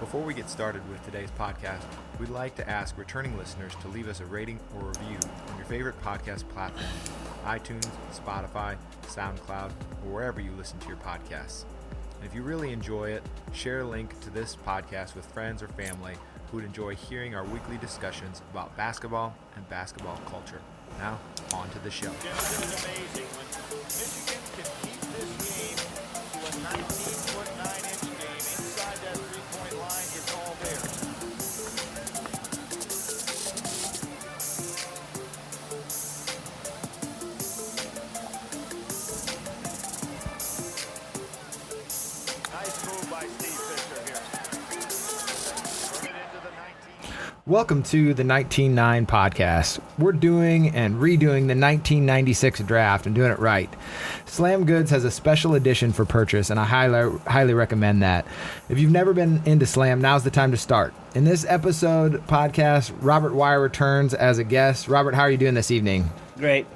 Before we get started with today's podcast, we'd like to ask returning listeners to leave us a rating or review on your favorite podcast platform, iTunes, Spotify, SoundCloud, or wherever you listen to your podcasts. And if you really enjoy it, share a link to this podcast with friends or family who would enjoy hearing our weekly discussions about basketball and basketball culture. Now, on to the show. It is amazing when Michigan can keep this game to a 19-foot 9-inch game inside that three-point line. It's all there. Nice move by Steve Fisher here. Turn it into the 19. Welcome to the 19-9 podcast. We're doing and redoing the 1996 draft and doing it right. Slam Goods has a special edition for purchase, and I highly recommend that. If you've never been into Slam, now's the time to start. In this episode podcast, Robert Weyer returns as a guest. Robert, how are you doing this evening? Great.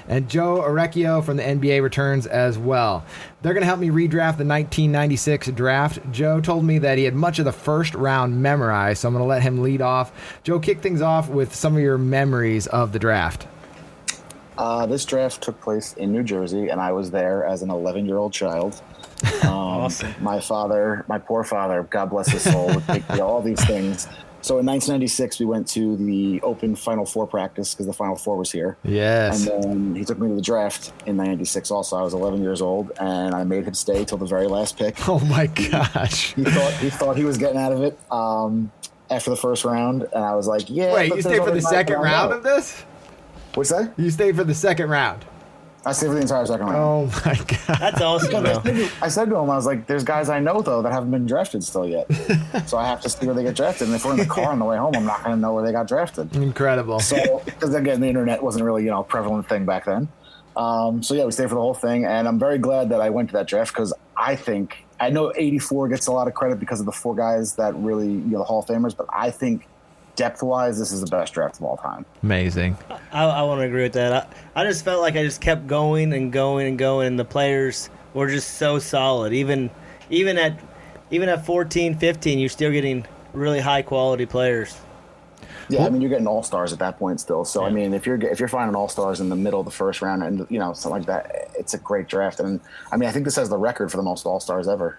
And Joe Orrechio from the NBA returns as well. They're going to help me redraft the 1996 draft. Joe told me that he had much of the first round memorized, so I'm going to let him lead off. Joe, kick things off with some of your memories of the draft. This draft took place in New Jersey, and I was there as an 11-year-old child. Awesome. My poor father, God bless his soul, would take me to all these things. So in 1996, we went to the open Final Four practice because the Final Four was here. Yes. And then he took me to the draft in 96 also. I was 11 years old, and I made him stay till the very last pick. Oh, my gosh. He thought he was getting out of it after the first round, and I was like, yeah. Wait, you stayed for the second round of this? What's that? You stayed for the second round. I stayed for the entire second round. Oh, my God. That's awesome, though. I said to him, I was like, there's guys I know, though, that haven't been drafted still yet. So I have to see where they get drafted. And if we're in the car on the way home, I'm not going to know where they got drafted. Incredible. So, because, again, the internet wasn't really, a prevalent thing back then. So, yeah, we stayed for the whole thing. And I'm very glad that I went to that draft because I know 84 gets a lot of credit because of the four guys that really, the Hall of Famers, but I think depth-wise, this is the best draft of all time. Amazing. I want to agree with that. I just felt like I just kept going and going and going, and the players were just so solid. Even at 14, 15, you're still getting really high-quality players. Yeah, I mean, you're getting all-stars at that point still. So, I mean, if you're finding all-stars in the middle of the first round and, something like that, it's a great draft. And, I mean, I think this has the record for the most all-stars ever.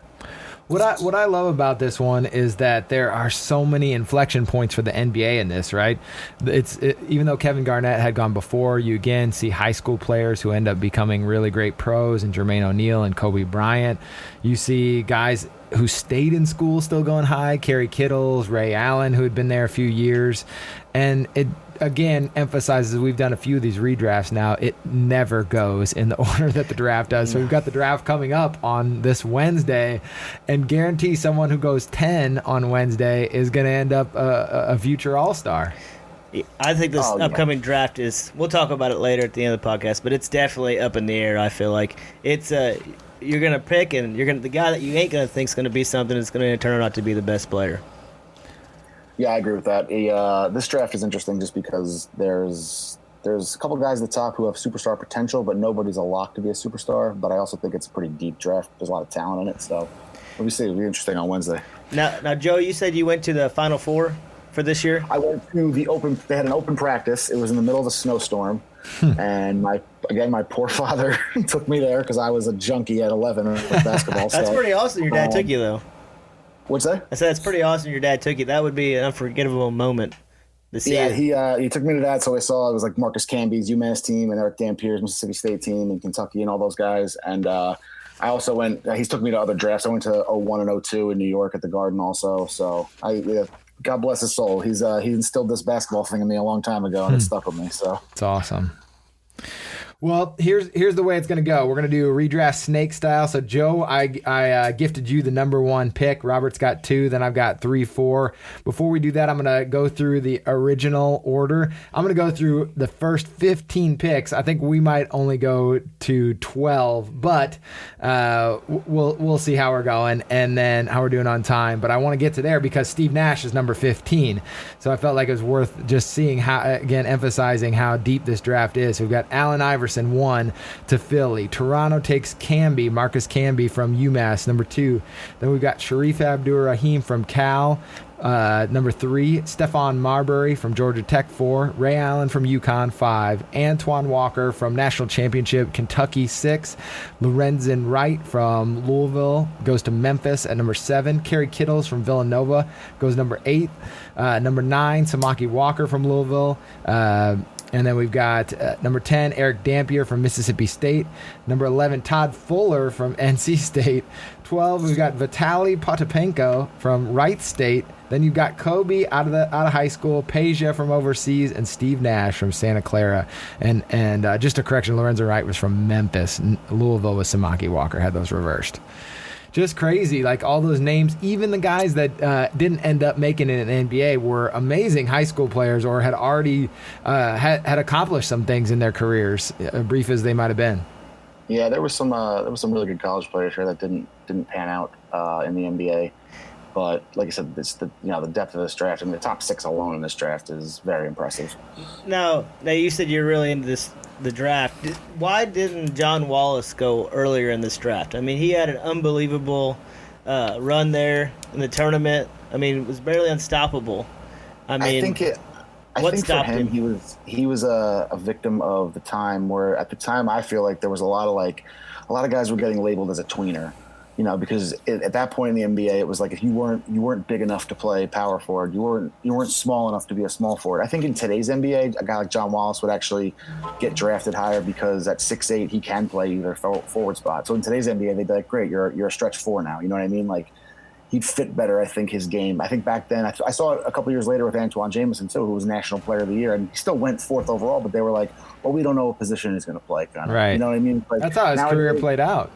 What I love about this one is that there are so many inflection points for the NBA in this, right? Even though Kevin Garnett had gone before, you again see high school players who end up becoming really great pros, and Jermaine O'Neal and Kobe Bryant. You see guys who stayed in school still going high, Kerry Kittles, Ray Allen, who had been there a few years. And it, again, emphasizes, we've done a few of these redrafts now, it never goes in the order that the draft does. So we've got the draft coming up on this Wednesday, and guarantee someone who goes 10 on Wednesday is going to end up a future all-star. I think this upcoming draft is, we'll talk about it later at the end of the podcast, but it's definitely up in the air. I feel like it's you're going to pick, and the guy that you ain't going to think is going to be something that's going to turn out to be the best player. Yeah, I agree with that. This draft is interesting just because there's a couple guys at the top who have superstar potential, but nobody's a lock to be a superstar. But I also think it's a pretty deep draft. There's a lot of talent in it. So let me see. It'll be interesting on Wednesday. Now, Joe, you said you went to the Final Four for this year? I went to the open. They had an open practice. It was in the middle of a snowstorm. And my poor father took me there because I was a junkie at 11 with basketball. That's pretty awesome your dad took you, though. What's that? I said that's pretty awesome your dad took you. That would be an unforgettable moment to see. Yeah, he took me to that, so I saw it was like Marcus Camby's UMass team and Eric Dampier's Mississippi State team and Kentucky and all those guys. And I also went. He took me to other drafts. I went to 01 and 02 in New York at the Garden also. So God bless his soul. He instilled this basketball thing in me a long time ago, and it stuck with me. So it's awesome. Well, here's the way it's going to go. We're going to do a redraft snake style. So, Joe, I gifted you the number one pick. Robert's got 2. Then I've got 3, 4. Before we do that, I'm going to go through the original order. I'm going to go through the first 15 picks. I think we might only go to 12, but we'll see how we're going and then how we're doing on time. But I want to get to there because Steve Nash is number 15. So I felt like it was worth just seeing how, again, emphasizing how deep this draft is. So we've got Allen Iverson, Iverson 1 to Philly. Toronto takes Marcus Camby from UMass, number 2. Then we've got Sharif Abdur-Rahim from Cal, number 3. Stephon Marbury from Georgia Tech, 4. Ray Allen from UConn, 5. Antoine Walker from National Championship Kentucky, 6. Lorenzen Wright from Louisville goes to Memphis at number 7. Kerry Kittles from Villanova goes number 8. Number 9, Samaki Walker from Louisville. And then we've got number 10, Eric Dampier from Mississippi State. Number 11, Todd Fuller from NC State. 12, we've got Vitaly Potapenko from Wright State. Then you've got Kobe out of high school, Peja from overseas, and Steve Nash from Santa Clara. And just a correction, Lorenzo Wright was from Memphis. Louisville with Samaki Walker, had those reversed. Just crazy, like all those names, even the guys that didn't end up making it in the NBA were amazing high school players or had already had accomplished some things in their careers, brief as they might have been. Yeah, there was some really good college players here that didn't pan out in the NBA. But like I said, it's the depth of this draft. I mean, the top 6 alone in this draft is very impressive. Now you said you're really into the draft. Why didn't John Wallace go earlier in this draft? I mean, he had an unbelievable run there in the tournament. I mean, it was barely unstoppable. I think for him, he was a victim of the time where at the time I feel like there was a lot of guys were getting labeled as a tweener. Because at that point in the NBA, it was like if you weren't big enough to play power forward, you weren't small enough to be a small forward. I think in today's NBA, a guy like John Wallace would actually get drafted higher because at 6'8", he can play either forward spot. So in today's NBA, they'd be like, great, you're a stretch 4 now. You know what I mean? Like he'd fit better, I think, his game. I think back then, I saw it a couple years later with Antoine Jameson too, who was National Player of the Year, and he still went 4th overall, but they were like, well, we don't know what position he's going to play. Kind of. Right. You know what I mean? Like, that's how his career played out.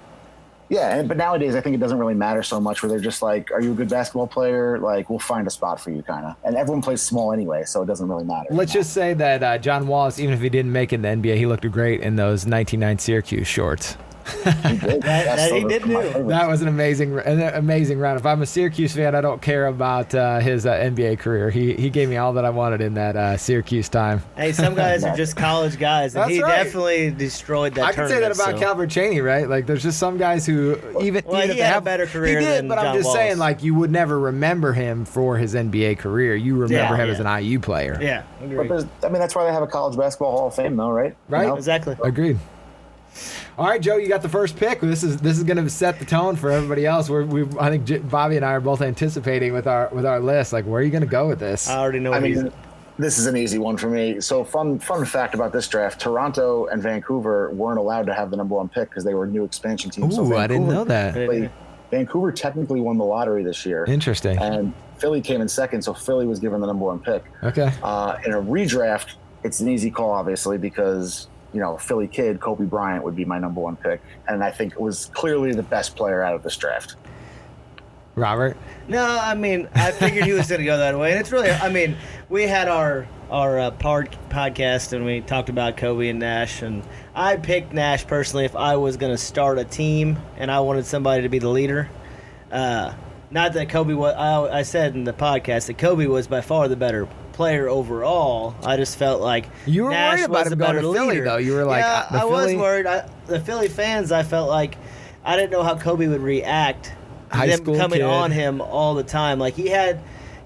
Yeah, but nowadays I think it doesn't really matter so much where they're just like, are you a good basketball player? Like, we'll find a spot for you, kind of. And everyone plays small anyway, so it doesn't really matter. Let's just say that John Wallace, even if he didn't make it in the NBA, he looked great in those 1999 Syracuse shorts. He did. He did too. That was an amazing run. If I'm a Syracuse fan, I don't care about his NBA career. He gave me all that I wanted in that Syracuse time. Hey, some guys are just college guys, and That's he right. definitely destroyed that. I can say that about Calvert Cheney, right? Like, there's just some guys who even if he they had have a better career he did, than but I'm John just Wallace. saying, like, you would never remember him for his NBA career. You remember him as an IU player. Yeah, agreed. But that's why they have a college basketball Hall of Fame, though, right? Right. Exactly. Agreed. All right, Joe, you got the first pick. This is going to set the tone for everybody else. I think Bobby and I are both anticipating with our list. Like, where are you going to go with this? I already know. This is an easy one for me. So fun fact about this draft: Toronto and Vancouver weren't allowed to have the number 1 pick because they were new expansion teams. Ooh, I didn't know that. Vancouver technically won the lottery this year. Interesting. And Philly came in second, so Philly was given the number 1 pick. Okay. In a redraft, it's an easy call, obviously, because Philly kid Kobe Bryant would be my number 1 pick, and I think it was clearly the best player out of this draft. Robert? No, I mean, I figured he was going to go that way, and it's really, I mean, we had our podcast and we talked about Kobe and Nash, and I picked Nash personally if I was going to start a team and I wanted somebody to be the leader. Not that Kobe was. I said in the podcast that Kobe was by far the better player overall. I just felt like you were Nash worried about was him the going better to Philly, leader. though. You were like, yeah, I was worried. The Philly fans, I felt like I didn't know how Kobe would react. High them school coming kid. on him all the time. Like he had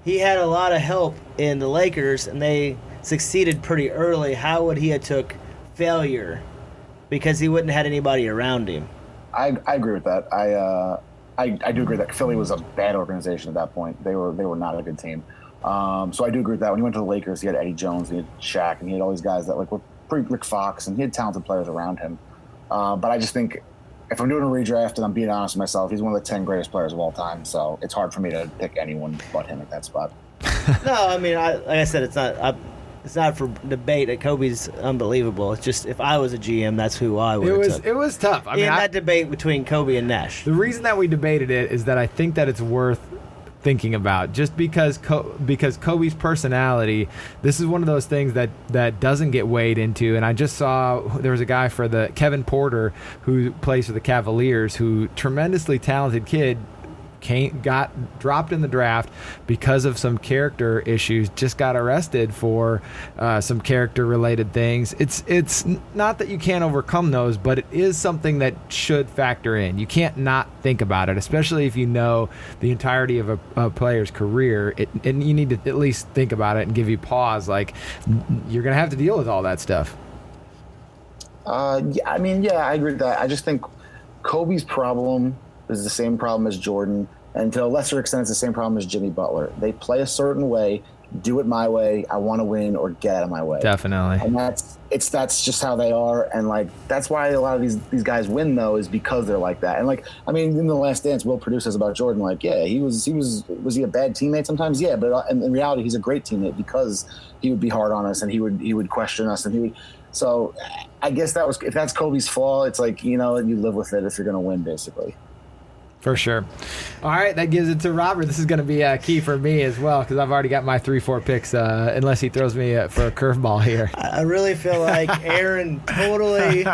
a lot of help in the Lakers, and they succeeded pretty early. How would he have took failure because he wouldn't have had anybody around him? I agree with that. I do agree that Philly was a bad organization at that point. They were not a good team. So I do agree with that. When he went to the Lakers, he had Eddie Jones, he had Shaq, and he had all these guys that were pretty Rick Fox, and he had talented players around him. But I just think if I'm doing a redraft and I'm being honest with myself, he's one of the 10 greatest players of all time. So it's hard for me to pick anyone but him at that spot. No, I mean, like I said, it's not for debate that Kobe's unbelievable. It's just if I was a GM, that's who I would have took. It was tough. I mean, that debate between Kobe and Nash. The reason that we debated it is that I think that it's worth thinking about, just because Kobe's personality, this is one of those things that doesn't get weighed into. And I just saw there was a guy for the Kevin Porter who plays for the Cavaliers, who tremendously talented kid, got dropped in the draft because of some character issues, just got arrested for some character-related things. It's not that you can't overcome those, but it is something that should factor in. You can't not think about it, especially if you know the entirety of a player's career. And you need to at least think about it and give you pause. Like, you're going to have to deal with all that stuff. Yeah, I agree with that. I just think Kobe's problem is the same problem as Jordan, and to a lesser extent, it's the same problem as Jimmy Butler. They play a certain way, do it my way, I want to win, or get out of my way. Definitely. And that's just how they are, and like that's why a lot of these guys win though, is because they're like that. And like, I mean, in The Last Dance, Will Produce says about Jordan, like, yeah, was he a bad teammate sometimes? Yeah, but in reality, he's a great teammate because he would be hard on us and he would question us and he would. So I guess if that's Kobe's flaw, it's like, you live with it if you're going to win, basically. For sure. All right, that gives it to Robert. This is going to be key for me as well because I've already got my 3-4 picks unless he throws me for a curveball here. I really feel like Aaron totally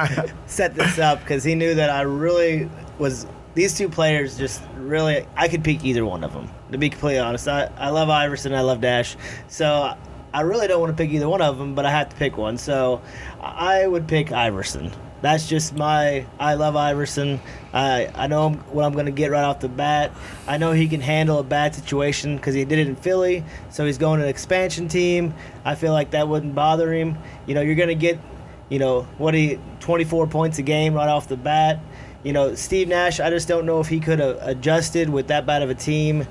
set this up because he knew that I really was – these two players just really – I could pick either one of them, to be completely honest. I love Iverson. I love Dash. So I really don't want to pick either one of them, but I have to pick one. So I would pick Iverson. That's just I love Iverson. I know what I'm going to get right off the bat. I know he can handle a bad situation because he did it in Philly, so he's going to an expansion team. I feel like that wouldn't bother him. You're going to get, 24 points a game right off the bat. Steve Nash, I just don't know if he could have adjusted with that bad of a team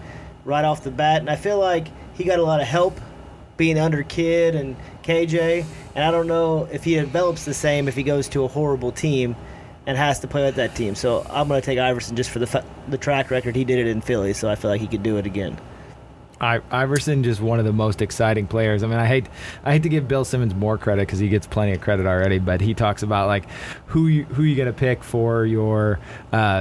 right off the bat. And I feel like he got a lot of help being under Kidd and KJ, and I don't know if he develops the same if he goes to a horrible team and has to play with that team. So I'm going to take Iverson just for the track record. He did it in Philly, so I feel like he could do it again. Iverson, just one of the most exciting players. I mean, I hate to give Bill Simmons more credit because he gets plenty of credit already, but he talks about like who you going to pick for your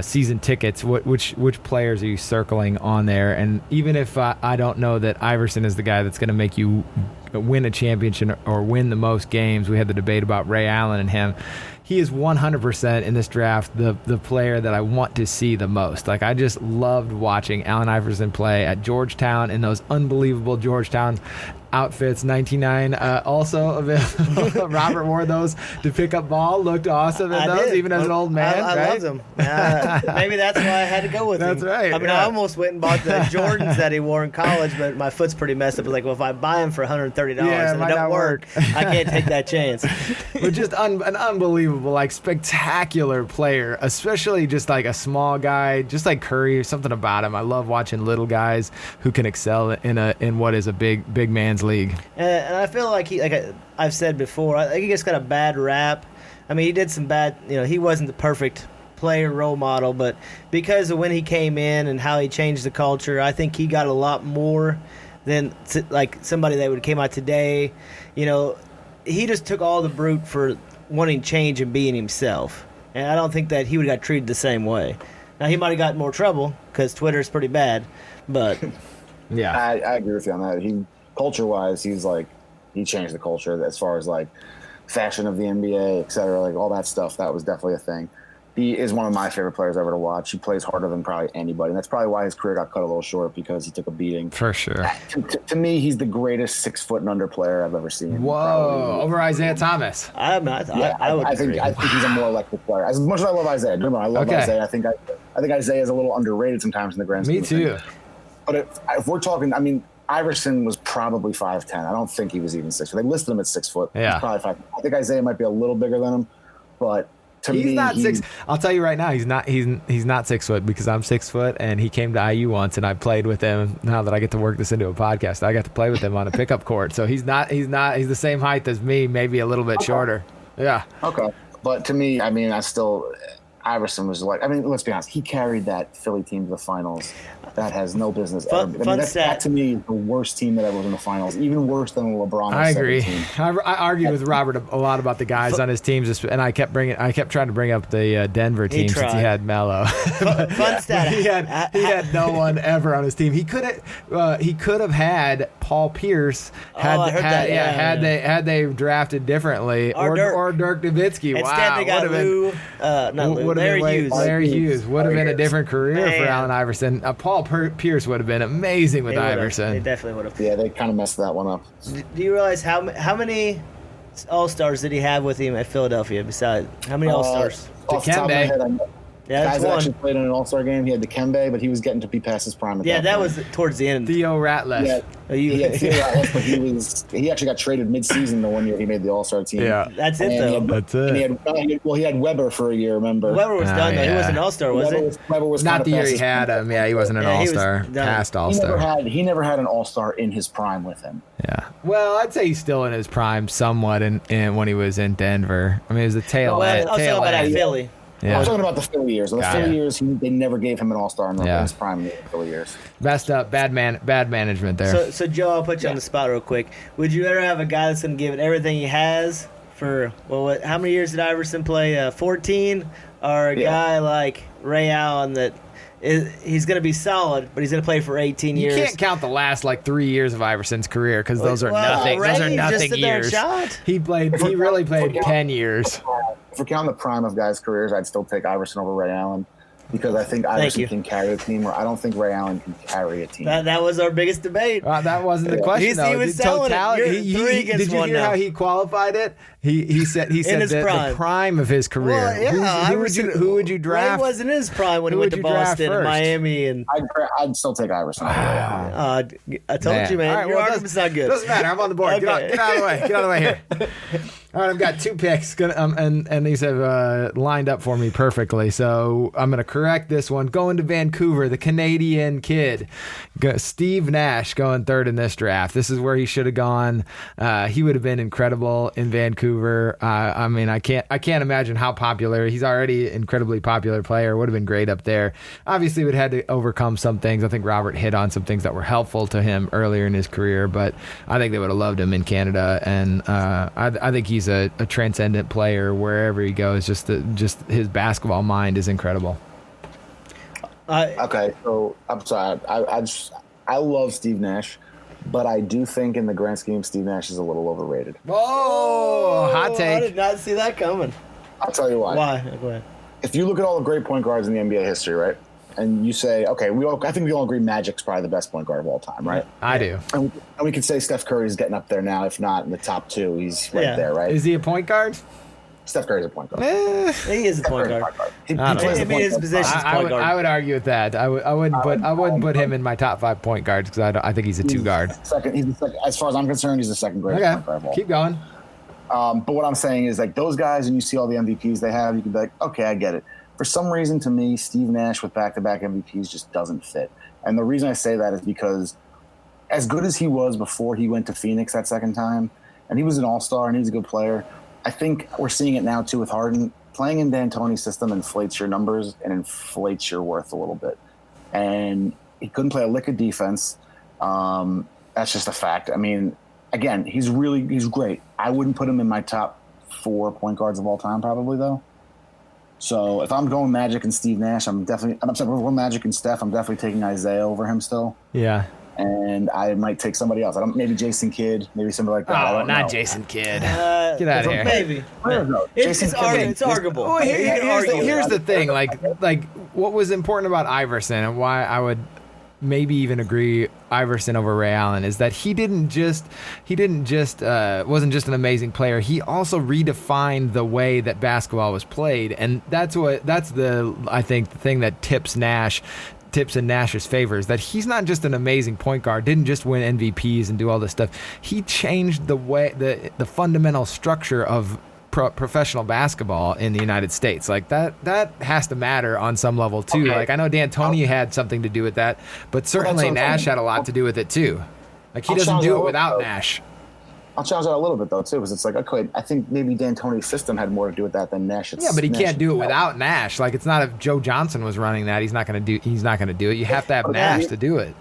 season tickets. Which players are you circling on there? And even if I don't know that Iverson is the guy that's going to make you win a championship or win the most games, we had the debate about Ray Allen and him. He is 100% in this draft the player that I want to see the most. Like, I just loved watching Allen Iverson play at Georgetown in those unbelievable Georgetown outfits. 99 also available. Robert wore those to pick up ball. Looked awesome in those, even as an old man. I right? loved them. Maybe that's why I had to go with him. That's right. I mean, I almost went and bought the Jordans that he wore in college, but my foot's pretty messed up. I was like, well, if I buy them for $130 and it don't work, I can't take that chance. But just an unbelievable, like spectacular player, especially just like a small guy, just like Curry, something about him. I love watching little guys who can excel in what is a big man's league. And I feel like I've said before, I think he just got a bad rap. I mean, he did some bad, he wasn't the perfect player role model, but because of when he came in and how he changed the culture, I think he got a lot more than like somebody that would came out today. He just took all the brute for wanting change and being himself. And I don't think that he would have got treated the same way. Now, he might have gotten more trouble because Twitter's pretty bad, but... Yeah. I agree with you on that. Culture-wise, he changed the culture as far as like fashion of the NBA, et cetera, like all that stuff. That was definitely a thing. He is one of my favorite players ever to watch. He plays harder than probably anybody. And that's probably why his career got cut a little short, because he took a beating. For sure. To me, he's the greatest 6 foot and under player I've ever seen. Whoa, over Isaiah Thomas. I think he's a more electric player. As much as I love Isaiah, remember, I love Isaiah. I think Isaiah is a little underrated sometimes in the grand scheme. Me too. But if we're talking, I mean, Iverson was probably 5'10". I don't think he was even 6 foot. They listed him at 6 foot. Yeah. He's probably 5. I think Isaiah might be a little bigger than him, but he's not 6. I'll tell you right now, he's not 6 foot, because I'm 6 foot, and he came to IU once, and I played with him. Now that I get to work this into a podcast, I got to play with him on a pickup court. So he's the same height as me, maybe a little bit shorter. Yeah. Okay. But to me, I mean, Iverson was like, I mean, let's be honest, he carried that Philly team to the finals. That has no business ever. That to me is the worst team that ever was in the finals, even worse than LeBron. I agree. I argued with Robert a lot about the guys on his teams, and I kept trying to bring up the Denver team since he had Melo. Fun stat. He had no one ever on his team. He could have had Paul Pierce had they drafted differently, or Dirk Nowitzki. Instead, they got Larry Hughes would have been a different career for Allen Iverson. Paul Pierce would have been amazing with Iverson. They definitely would have. Yeah, they kind of messed that one up. Do you realize how many All-Stars did he have with him at Philadelphia? Besides, how many All-Stars? Off the top of my head, Yeah, guys that actually played in an All-Star game. He had Dikembe, but he was getting to be past his prime. That was towards the end. Theo Ratliff. Yeah, he had Theo Ratliff, but he actually got traded mid-season the one year he made the All-Star team. Yeah, that's it though. That's it. He had Weber for a year. Remember? Weber was done though. He was an All-Star, was it? Weber was not the year he had him. Yeah, he wasn't an All-Star. Past All-Star. He never had an All-Star in his prime with him. Yeah. Well, I'd say he's still in his prime somewhat in when he was in Denver. I mean, it was the tail end. About Philly. Yeah. I'm talking about the Philly years. The Philly years, they never gave him an All-Star in his prime in the Philly years. Messed up. Bad management there. So Joe, I'll put you on the spot real quick. Would you ever have a guy that's going to give it everything he has for, how many years did Iverson play? 14? Or a guy like Ray Allen that he's going to be solid, but he's going to play for 18 years. You can't count the last 3 years of Iverson's career because those are nothing. Those are nothing years. He really played 10 years. If we're counting the prime of guys' careers, I'd still take Iverson over Ray Allen because I think Iverson can carry a team, where I don't think Ray Allen can carry a team. That was our biggest debate. That wasn't the question. He was selling it. Did you hear how he qualified it? He said the prime of his career. Well, yeah, who would you draft? Ray wasn't in his prime when he went to Boston and Miami. And I'd still take Iverson over Ray Allen. I told you, man. Your argument's not good. Doesn't matter. I'm on the board. Okay. Get out of the way. Get out of the way here. All right, I've got 2 picks, and these have lined up for me perfectly. So I'm going to correct this one. Going to Vancouver, the Canadian kid, Steve Nash, going 3rd in this draft. This is where he should have gone. He would have been incredible in Vancouver. I mean, I can't imagine how popular. He's already an incredibly popular player. Would have been great up there. Obviously, would have had to overcome some things. I think Robert hit on some things that were helpful to him earlier in his career, but I think they would have loved him in Canada, and I think he's a transcendent player wherever he goes. Just his basketball mind is incredible. Okay, so I'm sorry. I love Steve Nash, but I do think in the grand scheme, Steve Nash is a little overrated. Whoa, hot take. I did not see that coming. I'll tell you why. Why? Go ahead. If you look at all the great point guards in the NBA history, right, and you say, okay, I think we all agree Magic's probably the best point guard of all time, right? I do. And we could say Steph Curry's getting up there now. If not in the top 2, he's right there, right? Is he a point guard? Steph Curry's a point guard. He is a point guard. He plays the point his position is point guard. I would argue with that. I wouldn't put him in my top 5 point guards because I think he's a 2 guard. He's the second. As far as I'm concerned, he's the second greatest point guard of all. Keep going. But what I'm saying is, those guys, and you see all the MVPs they have, you can be like, okay, I get it. For some reason, to me, Steve Nash with back-to-back MVPs just doesn't fit. And the reason I say that is because as good as he was before he went to Phoenix that second time, and he was an all-star and he's a good player, I think we're seeing it now too with Harden. Playing in D'Antoni's system inflates your numbers and inflates your worth a little bit. And he couldn't play a lick of defense. That's just a fact. I mean, again, he's great. I wouldn't put him in my top 4 point guards of all time probably, though. So if I'm going Magic and Steve Nash, I'm sorry, if we're Magic and Steph, I'm definitely taking Isaiah over him still. Yeah. And I might take somebody else. Maybe Jason Kidd, maybe somebody like that. Oh, I don't know. Jason Kidd. Get out of here. Maybe. It's arguable. Well, here's the thing. Like what was important about Iverson and why I would maybe even agree Iverson over Ray Allen is that he wasn't just an amazing player. He also redefined the way that basketball was played, and that's I think the thing that tips in Nash's favor is that he's not just an amazing point guard, didn't just win MVPs and do all this stuff. He changed the way the fundamental structure of professional basketball in the United States. Like that has to matter on some level too. Okay. Like I know D'Antoni had something to do with that, but certainly Nash had a lot to do with it too. Like he doesn't do it without Nash. I'll challenge that a little bit though too, because it's like, okay, I think maybe D'Antoni's system had more to do with that than Nash. Yeah, but he can't do it without Nash. Like it's not if Joe Johnson was running that, he's not going to do it. You have to have Nash to do it.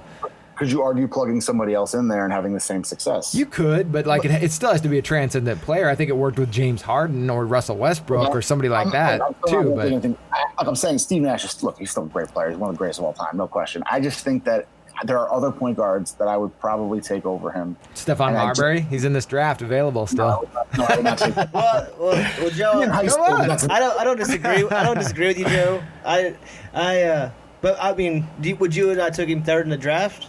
Could you argue plugging somebody else in there and having the same success? You could, but it still has to be a transcendent player. I think it worked with James Harden or Russell Westbrook or somebody like that too. But I'm saying Steve Nash he's still a great player. He's one of the greatest of all time, no question. I just think that there are other point guards that I would probably take over him. Stephon Marbury, he's in this draft, available still. No, I would not take him. well, Joe, In high school, that's- I don't disagree. I don't disagree with you, Joe. But I mean, would you have not took him third in the draft?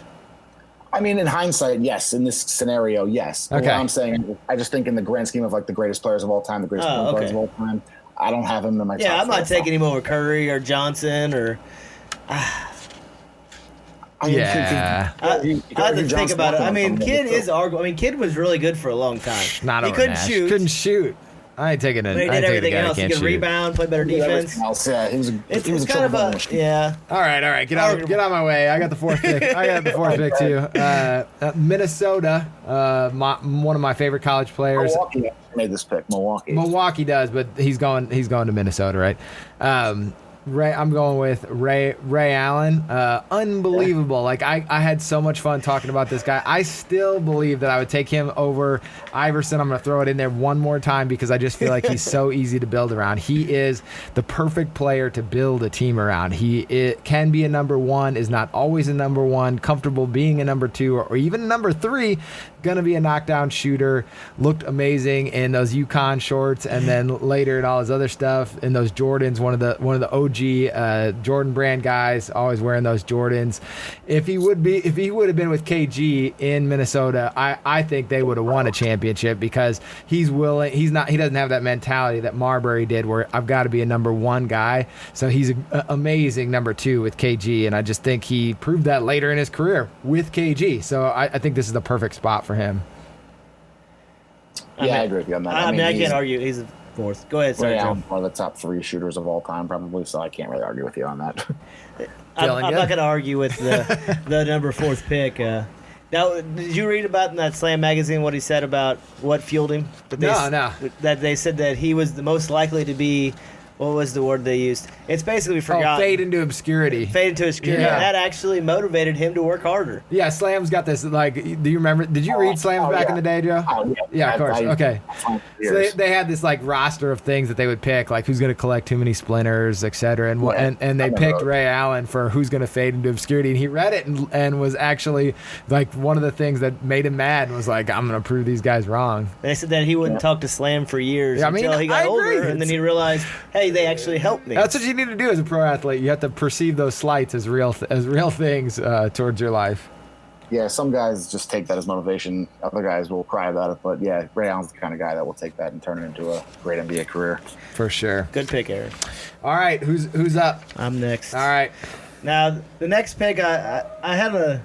I mean, in hindsight, yes. In this scenario, yes. But Okay. what I'm saying, I just think in the grand scheme of like the greatest players of all time, the greatest point guards of all time, I don't have him in my top Yeah, I'm not 4. taking him over Curry or Johnson or. I mean, Yeah. I have to think Johnson about it. I walking mean, on Kidd something. is arguable. I mean, Kidd was really good for a long time. Not he over couldn't Nash. shoot. Couldn't shoot. I ain't taking it. But he did everything else. He could rebound, play better defense. Yeah, he was It's a kind of trouble a machine. yeah. All right. Get out of my way. I got the fourth pick. Too. Minnesota, one of my favorite college players. Milwaukee made this pick. Milwaukee does, but he's going to Minnesota, right? I'm going with Ray Allen. Unbelievable. Like I had so much fun talking about this guy. I still believe that I would take him over Iverson. I'm going to throw it in there one more time because I just feel like he's so easy to build around. He is the perfect player to build a team around. It can be a number one, is not always a number one, comfortable being a number two or even a number three. Going to be a knockdown shooter. Looked amazing in those UConn shorts, and then later in all his other stuff in those Jordans. One of the OG Jordan brand guys, always wearing those Jordans. If he would have been with KG in Minnesota, I think they would have won a championship because he's willing. He doesn't have that mentality that Marbury did, where I've got to be a number one guy. So he's an amazing number two with KG, and I just think he proved that later in his career with KG. So I think this is the perfect spot for him. Yeah, I agree with you on that. I mean, I can't argue. He's a fourth. Go ahead, sorry, Joe. One of the top 3 shooters of all time, probably. So I can't really argue with you on that. I'm not going to argue with the number 4th pick. Now, did you read about in that Slam magazine what he said about what fueled him? No. That they said that he was the most likely to be. What was the word they used? It's basically forgotten. Fade into obscurity. Fade into obscurity. Yeah. That actually motivated him to work harder. Yeah, Slam's got this, like, do you remember, did you read Slams back in the day, Joe? Oh, yeah. Yeah, of course. Okay. So So they had this, like, roster of things that they would pick, like who's going to collect too many splinters, et cetera, and they picked Ray Allen for who's going to fade into obscurity, and he read it and was actually, like, one of the things that made him mad and was like, I'm going to prove these guys wrong. They said that he wouldn't talk to Slam for years Yeah, I mean, until he got I older, agree. and then he realized, hey, they actually helped me. That's what you need to do as a pro athlete. You have to perceive those slights as real things towards your life. Yeah, some guys just take that as motivation. Other guys will cry about it. But yeah, Ray Allen's the kind of guy that will take that and turn it into a great NBA career. For sure. Good pick, Eric. All right, who's up? I'm next. All right. Now, the next pick, I had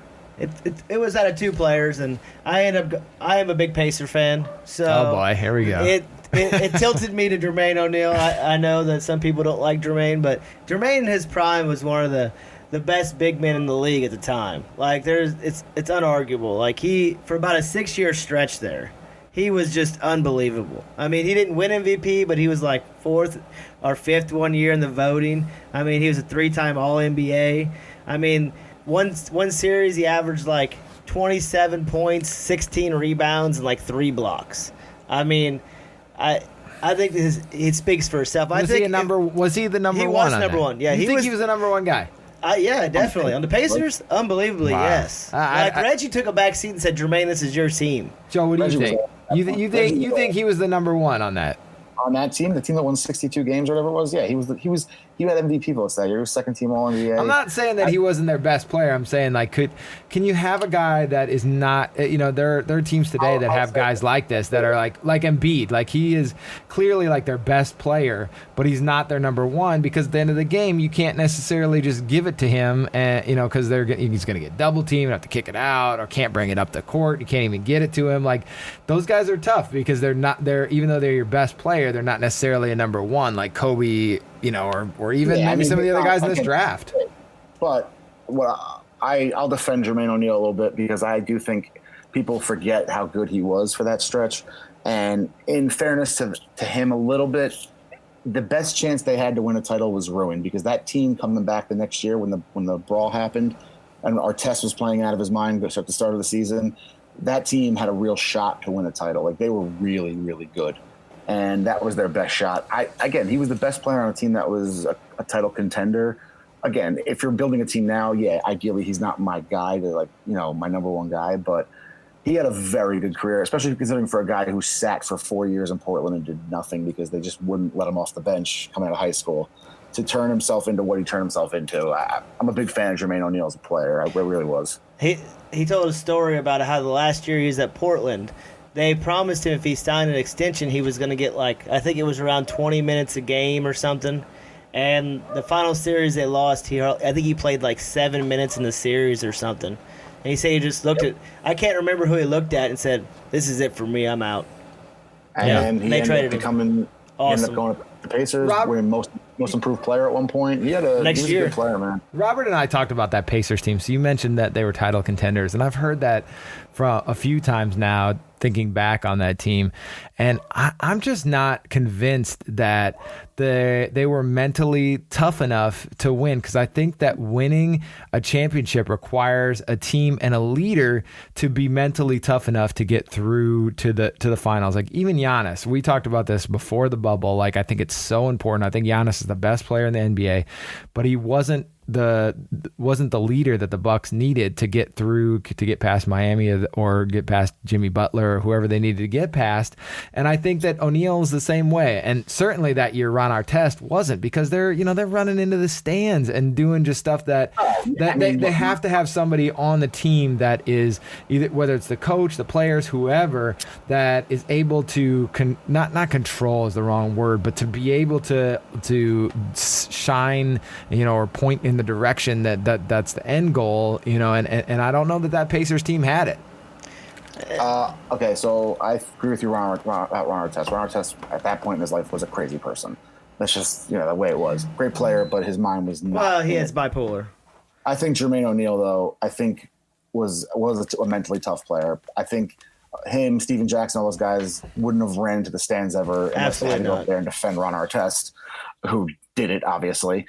it was out of 2 players, and I am a big Pacer fan. So Oh boy, here we go. It tilted me to Jermaine O'Neal. I know that some people don't like Jermaine, but Jermaine in his prime was one of the best big men in the league at the time. Like it's unarguable. Like for about a 6-year stretch there, he was just unbelievable. I mean, he didn't win MVP, but he was like 4th or 5th one year in the voting. I mean, he was a 3-time All-NBA. I mean, one series he averaged like 27 points, 16 rebounds, and like 3 blocks. I mean, I think it speaks for itself. Was he the number one? He was number one. Yeah, he was the number one guy. Yeah, definitely. On the Pacers, unbelievably, Wow. yes. Reggie took a back seat and said, "Jermaine, this is your team." Joe, what do you Reggie think? You think he was the number one on that? On that team, the team that won 62 games or whatever it was, yeah, he had MVP votes that year. He was 2nd team All NBA. I'm not saying that he wasn't their best player. I'm saying, like, can you have a guy that is not, there are teams today that have guys like this that are like Embiid. Like, he is clearly like their best player, but he's not their number one because at the end of the game, you can't necessarily just give it to him, and because he's going to get double teamed, have to kick it out, or can't bring it up the court. You can't even get it to him. Like, those guys are tough because even though they're your best player, they're not necessarily a number one like Kobe, or even maybe some of the other guys in this draft. But I'll defend Jermaine O'Neal a little bit because I do think people forget how good he was for that stretch. And in fairness to him a little bit, the best chance they had to win a title was ruined because that team coming back the next year when the brawl happened and Artest was playing out of his mind at the start of the season, that team had a real shot to win a title. Like, they were really, really good. And that was their best shot. He was the best player on a team that was a title contender. again, if you're building a team now, yeah, ideally he's not my guy to my number one guy, but he had a very good career, especially considering for a guy who sat for 4 years in Portland and did nothing because they just wouldn't let him off the bench coming out of high school, to turn himself into what he turned himself into. I'm a big fan of Jermaine O'Neal as a player. I really was. He told a story about how the last year he was at Portland, they promised him if he signed an extension, he was going to get I think it was around 20 minutes a game or something. And the final series they lost, I think he played 7 minutes in the series or something. And he said he just looked at, I can't remember who he looked at and said, "This is it for me, I'm out." And he traded ended up becoming, awesome. He ended up going to the Pacers, winning most improved player at one point. He was a good player, man. Robert and I talked about that Pacers team. So you mentioned that they were title contenders, and I've heard that from a few times now, thinking back on that team, and I'm just not convinced that they were mentally tough enough to win, because I think that winning a championship requires a team and a leader to be mentally tough enough to get through to the finals. Like even Giannis, we talked about this before the bubble. I think it's so important. I think Giannis is the best player in the NBA, but he wasn't the leader that the Bucks needed to get through, to get past Miami or get past Jimmy Butler or whoever they needed to get past. And I think that O'Neal is the same way. And certainly that year Ron Artest wasn't, because they're running into the stands and doing just stuff that they have to have somebody on the team that is either, whether it's the coach, the players, whoever, that is able to not control is the wrong word, but to be able to shine, or point in the direction that's the end goal, and I don't know that Pacers team had it. Okay, so I agree with you, Ron Artest. Ron Artest at that point in his life was a crazy person. That's just the way it was. Great player, but his mind was not. Well, he is bipolar. I think Jermaine O'Neal, though, was a mentally tough player. I think him, Steven Jackson, all those guys wouldn't have ran into the stands ever unless they had to go up there and defend Ron Artest, who did it, obviously.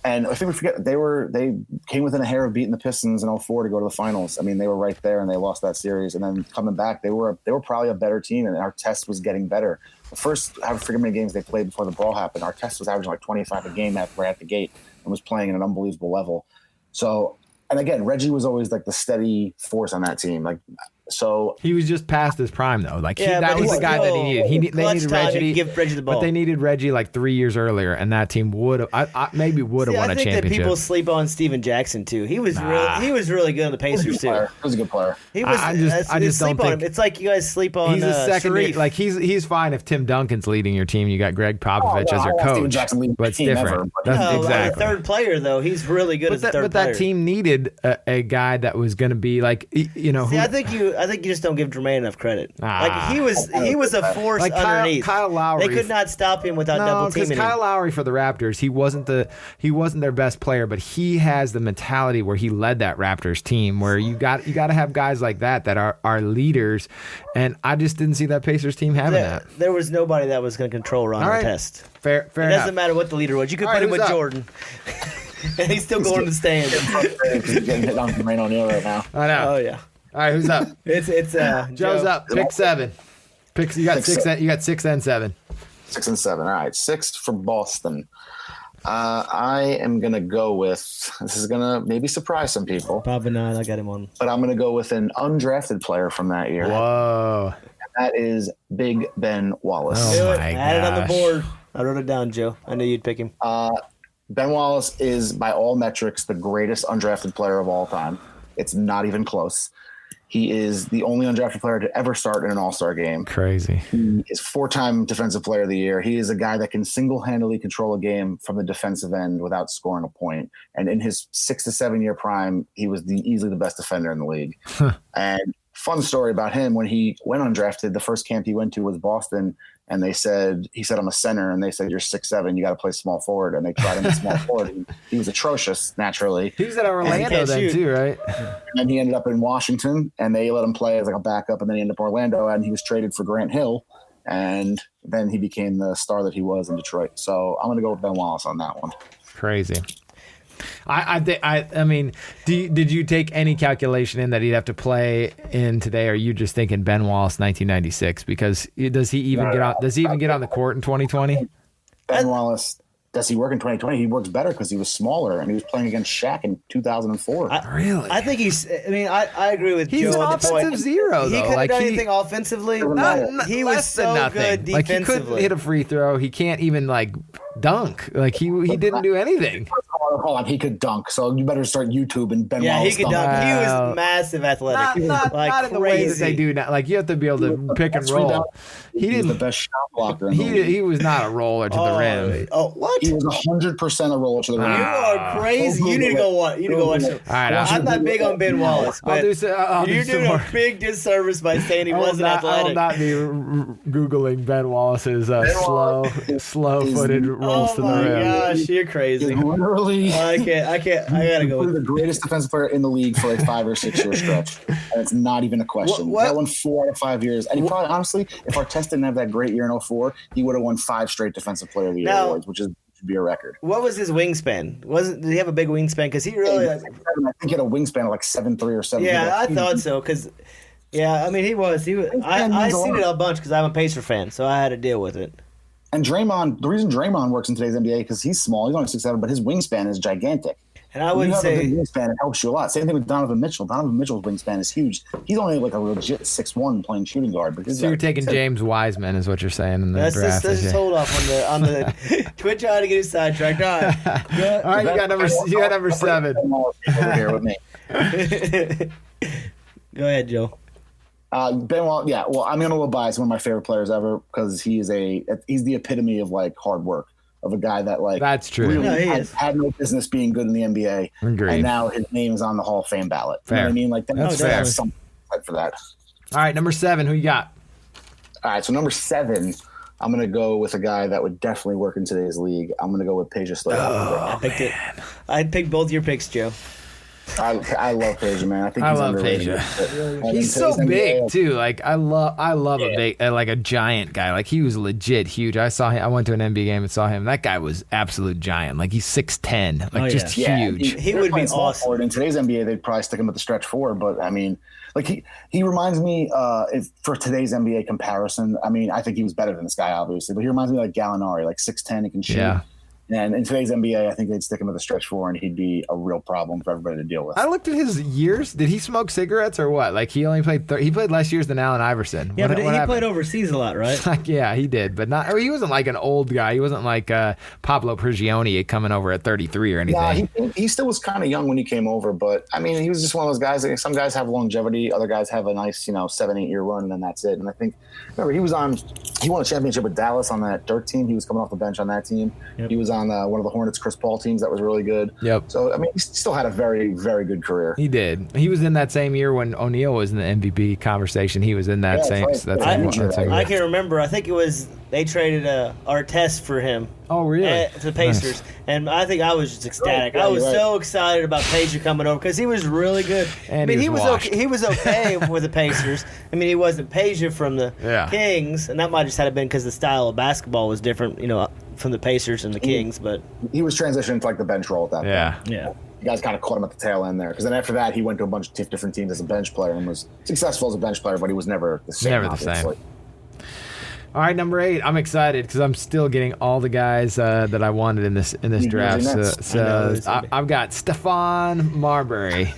And I think we forget they came within a hair of beating the Pistons in 2004 to go to the finals. I mean, they were right there and they lost that series. And then coming back, they were probably a better team, and Artest was getting better. The first, I forget how many games they played before the brawl happened, Artest was averaging 25 a game right at the gate and was playing at an unbelievable level. So, and again, Reggie was always the steady force on that team. So he was just past his prime, though. That was the guy that he needed. They needed Reggie, give Reggie the ball. But they needed Reggie 3 years earlier, and that team would have won a championship. I think that people sleep on Steven Jackson too. He was really good on the Pacers too. He was a good player. He was. I just don't think. It's like you guys sleep on. He's a second. Sharif. He's fine if Tim Duncan's leading your team. You got Greg Popovich as your coach. Steven Jackson leading but it's different. Exactly. Third player though, he's really good as a third player. But that team needed a guy that was going to be I think you just don't give Jermaine enough credit. He was a force underneath. Kyle Lowry. They could not stop him without double teaming him. Kyle Lowry for the Raptors, he wasn't their best player, but he has the mentality where he led that Raptors team, where you got to have guys like that are leaders, and I just didn't see that Pacers team having that. There was nobody that was going to control Ron Artest. Fair It doesn't matter what the leader was. You could put him with Jordan. And he's still going to the stands. He's getting hit on Jermaine O'Neal right now. I know. Oh yeah. All right, who's up? It's Joe's Joe. up. Pick 7. You got 6. You got 6 and 7. 6 and 7. All right, 6 for Boston. I am gonna go with. This is gonna maybe surprise some people. Probably not. I got him on. But I'm gonna go with an undrafted player from that year. Whoa. That is Big Ben Wallace. Oh my Add it on the board. I wrote it down, Joe. I knew you'd pick him. Ben Wallace is, by all metrics, the greatest undrafted player of all time. It's not even close. He is the only undrafted player to ever start in an All-Star game. Crazy. He is 4-time Defensive Player of the Year. He is a guy that can single-handedly control a game from the defensive end without scoring a point. And in his 6 to 7 year prime, he was easily the best defender in the league. And fun story about him, when he went undrafted, the first camp he went to was Boston, and he said, I'm a center, and they said, you're 6'7", you got to play small forward. And they tried him at small forward. He was atrocious, naturally. He was at Orlando then too, right? And then he ended up in Washington, and they let him play as a backup, and then he ended up in Orlando, and he was traded for Grant Hill, and then he became the star that he was in Detroit. So I'm going to go with Ben Wallace on that one. Crazy. I mean, did you take any calculation in that he'd have to play in today? Or are you just thinking Ben Wallace 1996? Because does he even get on the court in 2020? Ben Wallace does he work in 2020? He works better because he was smaller and he was playing against Shaq in 2004. Really? I think I agree with He's Joe an on the point. offensive zero, though. He couldn't Like, do anything offensively. He was less than so nothing. good defensively. Like, he couldn't hit a free throw. He can't even, like, dunk. Like, he didn't do anything. Hold on, he could dunk. So you better start YouTube and Ben Yeah, Wallace he could dunk. He Wow. was massive athletic. Not in the way that they do now. Like, you have to be able to pick and roll. He was the best shot blocker in the league. He was not a roller to the rim. Oh, what? He was 100% a roller to the rim. You are crazy. You need to go watch. You need to go watch it. All right, I'm not big on Ben Wallace, but you're doing a big disservice by saying he wasn't I will athletic. not be Googling Ben Wallace's slow-footed rolls to the Oh my rim. gosh, you're crazy. Literally, I can't. I gotta go. the greatest defensive player in the league for a 5 or 6 year stretch, and it's not even a question. What? That won 4 out of 5 years, and he probably, honestly, if Artest didn't have that great year in 2004, he would have won 5 straight Defensive Player of the Year awards, which should be a record. What was his wingspan? Did he have a big wingspan? Because he really. I think he had a wingspan of like 7'3" or 7'. Yeah, I thought so. Because, yeah, I mean, he was. I seen it a bunch because I'm a Pacer fan, so I had to deal with it. And Draymond, the reason Draymond works in today's NBA because he's small, he's only 6'7", but his wingspan is gigantic. And I would say you have a big wingspan, it helps you a lot. Same thing with Donovan Mitchell. Donovan Mitchell's wingspan is huge. He's only like a legit 6'1" playing shooting guard. But So you're taking James Wiseman, is what you're saying in the draft. Let's just hold off on the quit trying to get his sidetracked. All right, All right, you got number 7. Over here with me. Go ahead, Joe. Ben Wallace, yeah. Well, I'm going to go biased. One of my favorite players ever because he's the epitome of like hard work. Of a guy that like That's true. really No, he had no business being good in the NBA, Agreed. and now his name is on the Hall of Fame ballot. Fair. You know what I mean? Like That's fair. Something for that. All right, number 7. Who you got? All right, so number 7, I'm going to go with a guy that would definitely work in today's league. I'm going to go with Peja Stojakovic. I picked it. I picked both your picks, Joe. I love Peja, man. I think I he's love underrated. Peja. And He's in so today's big NBA, too. Like I love a big, like a giant guy. Like he was legit huge. I saw him. I went to an NBA game and saw him. That guy was absolute giant. Like he's 6'10", like just huge. He would be awesome. In today's NBA, they'd probably stick him at the stretch 4, but I mean, like he reminds me for today's NBA comparison. I mean, I think he was better than this guy, obviously, but he reminds me like Gallinari, like 6'10", he can shoot. Yeah. And in today's NBA, I think they'd stick him at the stretch 4, and he'd be a real problem for everybody to deal with. I looked at his years. Did he smoke cigarettes or what? Like he only played. He played less years than Allen Iverson. Yeah, what, but what he happened? played overseas a lot, right? Like, yeah, he did, but not. He wasn't like an old guy. He wasn't like Pablo Prigioni coming over at 33 or anything. Yeah, he still was kind of young when he came over, but I mean, he was just one of those guys. Like, some guys have longevity, other guys have a nice, 7-8 year run, and then that's it. And I think, remember, he won a championship with Dallas on that Dirk team. He was coming off the bench on that team. Yep. He was on one of the Hornets Chris Paul teams that was really good. Yep. So I mean, he still had a very, very good career. He did. He was in that same year when O'Neal was in the MVP conversation. He was in that same. Right. That same I can remember. I think it was they traded Artest for him. Oh, really? To the Pacers, and I think I was just ecstatic. Right, I was right. so excited about Peja coming over because he was really good. And I mean, he was okay. He was okay with the Pacers. I mean, he wasn't Peja from the Kings, and that might just have been because the style of basketball was different, from the Pacers and the Kings. But he was transitioning to like the bench role at that point. Yeah. You guys kind of caught him at the tail end there, because then after that he went to a bunch of different teams as a bench player and was successful as a bench player, but he was never the same. Never the same. All right, number 8. I'm excited because I'm still getting all the guys that I wanted in this draft. So I've got Stephon Marbury.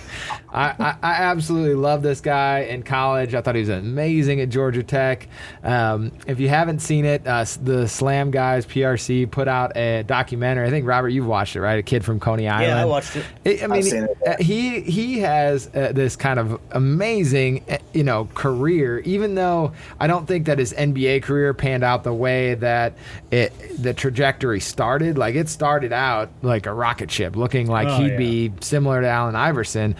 I absolutely love this guy in college. I thought he was amazing at Georgia Tech. If you haven't seen it, the Slam guys, PRC, put out a documentary. I think, Robert, you've watched it, right? A kid from Coney Island. Yeah, I watched it. I've seen it. He has this kind of amazing, career, even though I don't think that his NBA career panned out the way that the trajectory started. Like, it started out like a rocket ship, looking like he'd be similar to Allen Iverson.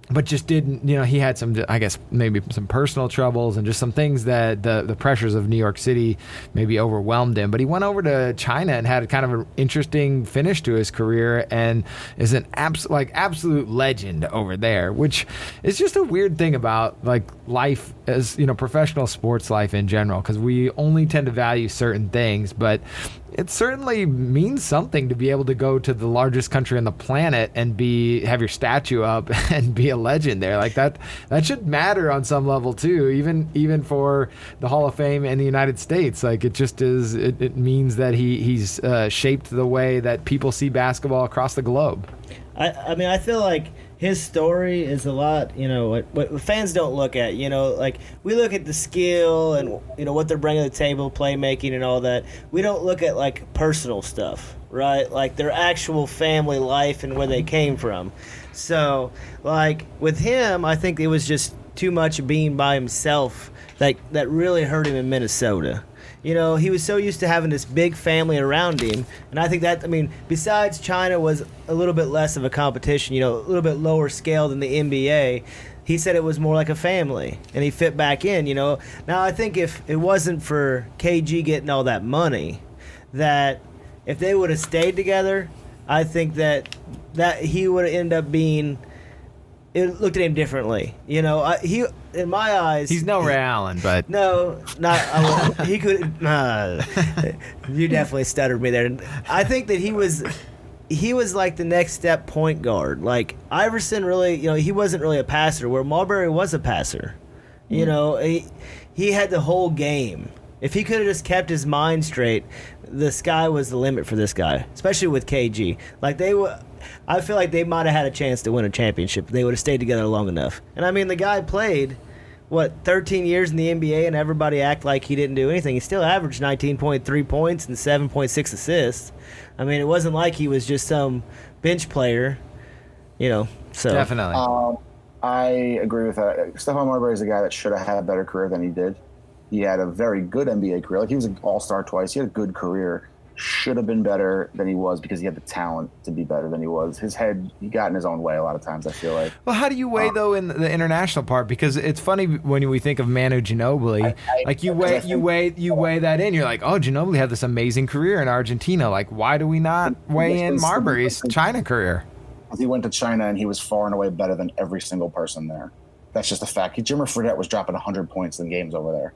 But just didn't, he had some, I guess, maybe some personal troubles and just some things that the pressures of New York City maybe overwhelmed him. But he went over to China and had kind of an interesting finish to his career and is an absolute legend over there, which is just a weird thing about like life as, professional sports life in general, because we only tend to value certain things. But it certainly means something to be able to go to the largest country on the planet and have your statue up and be a legend there. Like that should matter on some level too, even for the Hall of Fame in the United States. Like it just is, it means that he's shaped the way that people see basketball across the globe. I mean, I feel like his story is a lot, what fans don't look at. Like we look at the skill and, what they're bringing to the table, playmaking and all that. We don't look at, like, personal stuff, right? Like their actual family life and where they came from. So, like, with him, I think it was just too much being by himself that really hurt him in Minnesota. He was so used to having this big family around him. And I think besides China was a little bit less of a competition, a little bit lower scale than the NBA, he said it was more like a family. And he fit back in, Now, I think if it wasn't for KG getting all that money, that if they would have stayed together, I think that he would end up being... It looked at him differently, He, in my eyes, he's no Ray Allen, but no, not he could. You definitely stuttered me there. I think that he was like the next step point guard. Like Iverson, really, he wasn't really a passer. Where Marbury was a passer. He had the whole game. If he could have just kept his mind straight, the sky was the limit for this guy, especially with KG. Like I feel like they might have had a chance to win a championship if they would have stayed together long enough. And I mean, the guy played, 13 years in the NBA, and everybody act like he didn't do anything. He still averaged 19.3 points and 7.6 assists. I mean, it wasn't like he was just some bench player, So definitely, I agree with that. Stephon Marbury is a guy that should have had a better career than he did. He had a very good NBA career. Like, he was an all-star twice. He had a good career. Should have been better than he was because he had the talent to be better than he was. His head, he got in his own way a lot of times, I feel like. Well, how do you weigh, though, in the international part? Because it's funny when we think of Manu Ginobili, you weigh that in. You're like, oh, Ginobili had this amazing career in Argentina. Like, why do we not weigh in Marbury's China career? He went to China, and he was far and away better than every single person there. That's just a fact. Jimmer Fredette was dropping 100 points in games over there.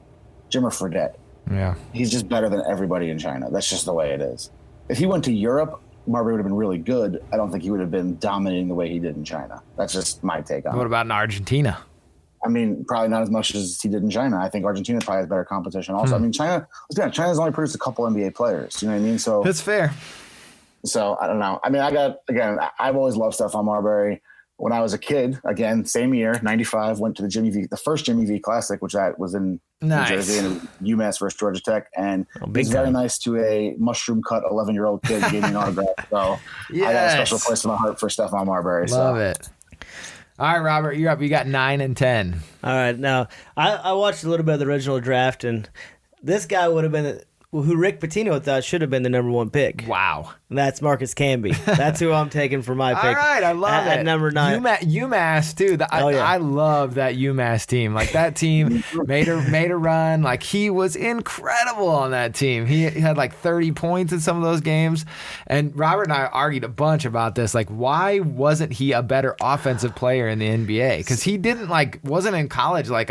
Jimmer Fredette. Yeah, he's just better than everybody in China. That's just the way it is. If he went to Europe, Marbury would have been really good. I don't think he would have been dominating the way he did in China. That's just my take on it. What about in Argentina? I mean, probably not as much as he did in China. I think Argentina probably has better competition also. I mean, China's only produced a couple NBA players. You know what I mean? So that's fair. So I don't know. I mean, I've always loved Stephon Marbury. When I was a kid, again, same year, 95, went to the first Jimmy V Classic, which that was in New Jersey, and UMass versus Georgia Tech. And it was very nice to a mushroom cut 11-year-old kid gave me an autograph. So yes. I got a special place in my heart for Stephon Marbury. Love it. All right, Robert, you're up. You got 9 and 10. All right. Now, I watched a little bit of the original draft, and this guy would have been who Rick Pitino thought should have been the number 1 pick. Wow. And that's Marcus Camby. That's who I'm taking for my pick. All right, I love it. At number 9. UMass, too. I love that UMass team. Like, that team made a run. Like, he was incredible on that team. He had, like, 30 points in some of those games. And Robert and I argued a bunch about this. Like, why wasn't he a better offensive player in the NBA? Because he wasn't in college like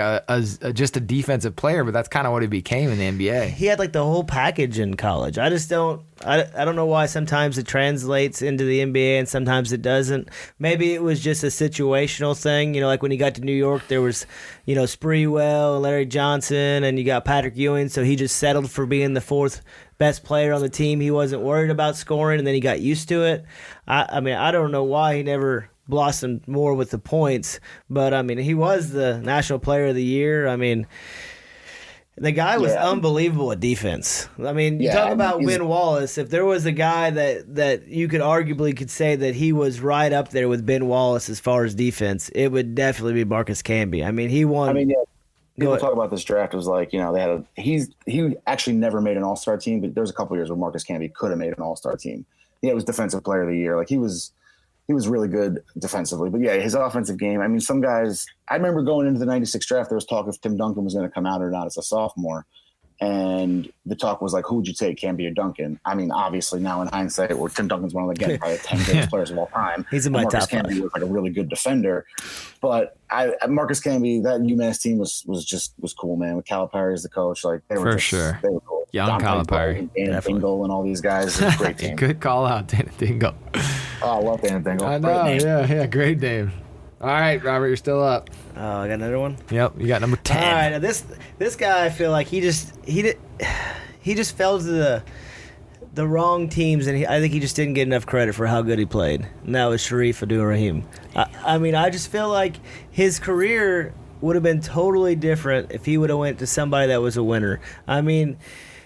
just a defensive player, but that's kind of what he became in the NBA. He had, like, the whole package in college. I don't know why sometimes it translates into the NBA and sometimes it doesn't. Maybe it was just a situational thing. Like when he got to New York, there was, Spreewell and Larry Johnson, and you got Patrick Ewing, so he just settled for being the 4th best player on the team. He wasn't worried about scoring, and then he got used to it. I mean, I don't know why he never blossomed more with the points, but, I mean, he was the National Player of the Year. I mean, the guy was unbelievable at defense. I mean, you talk about Win Wallace. If there was a guy that you could arguably say that he was right up there with Ben Wallace as far as defense, it would definitely be Marcus Camby. I mean, he won. People talk about this draft as like, he actually never made an All-Star team, but there was a couple years where Marcus Camby could have made an All-Star team. Yeah, it was Defensive Player of the Year. Like he was really good defensively. But yeah, his offensive game, I mean, some guys, I remember going into the 96 draft, there was talk if Tim Duncan was going to come out or not as a sophomore. And the talk was like, who would you take, Camby or Duncan? I mean, obviously now in hindsight, where Tim Duncan's one of the probably 10 greatest players of all time. He's in my Marcus top 5. Camby was like a really good defender. But Marcus Camby, that UMass team was cool, man. With Calipari as the coach, like they were cool. Young Calipari. Dan Dingle and all these guys. It's a great team. Good call out, Dan Dingle. Oh, I love Dan Dingle. I know, yeah, great name. All right, Robert, you're still up. Oh, I got another one. Yep, you got number 10. All right, now this guy, I feel like he just fell to the wrong teams, and I think he just didn't get enough credit for how good he played. And that was Sharif Abdul-Rahim. I mean, I just feel like his career would have been totally different if he would have went to somebody that was a winner. I mean,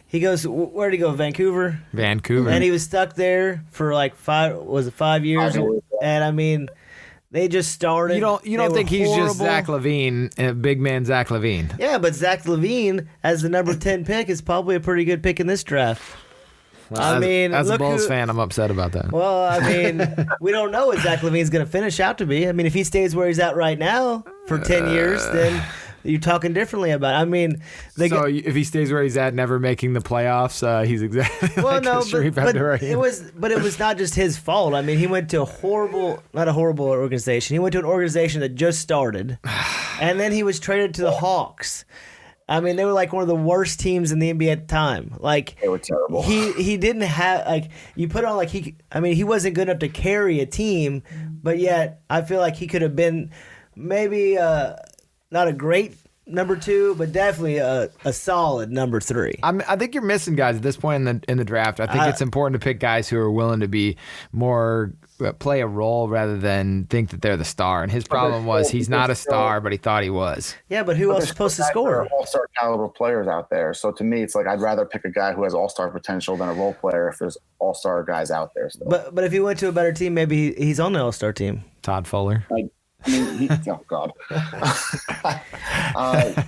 he goes, where did he go? Vancouver? Vancouver. And he was stuck there for like 5 years? And I mean, they just started. You don't think he's horrible. just Zach LaVine, big man Zach LaVine? Yeah, but Zach LaVine as the number 10 pick is probably a pretty good pick in this draft. Well, as a Bulls fan, I'm upset about that. Well, I mean, we don't know what Zach LaVine's going to finish out to be. I mean, if he stays where he's at right now for 10 years, then you're talking differently about it. I mean, if he stays where he's at, never making the playoffs, he's exactly Sharif Abdul-Rahim. But it was not just his fault. I mean, he went to not a horrible organization. He went to an organization that just started, and then he was traded to the Hawks. I mean, they were like one of the worst teams in the NBA at the time. Like, they were terrible. He didn't have, like, you put on, like, he wasn't good enough to carry a team, but yet I feel like he could have been maybe not a great number 2, but definitely a solid number 3. I think you're missing guys at this point in the draft. I think it's important to pick guys who are willing to be more play a role rather than think that they're the star. And his problem was he's not a star, but he thought he was. Yeah, but who else is supposed to score? All-star caliber players out there. So to me, it's like I'd rather pick a guy who has all-star potential than a role player if there's all-star guys out there still. But if he went to a better team, maybe he's on the all-star team. Todd Fuller. Oh God.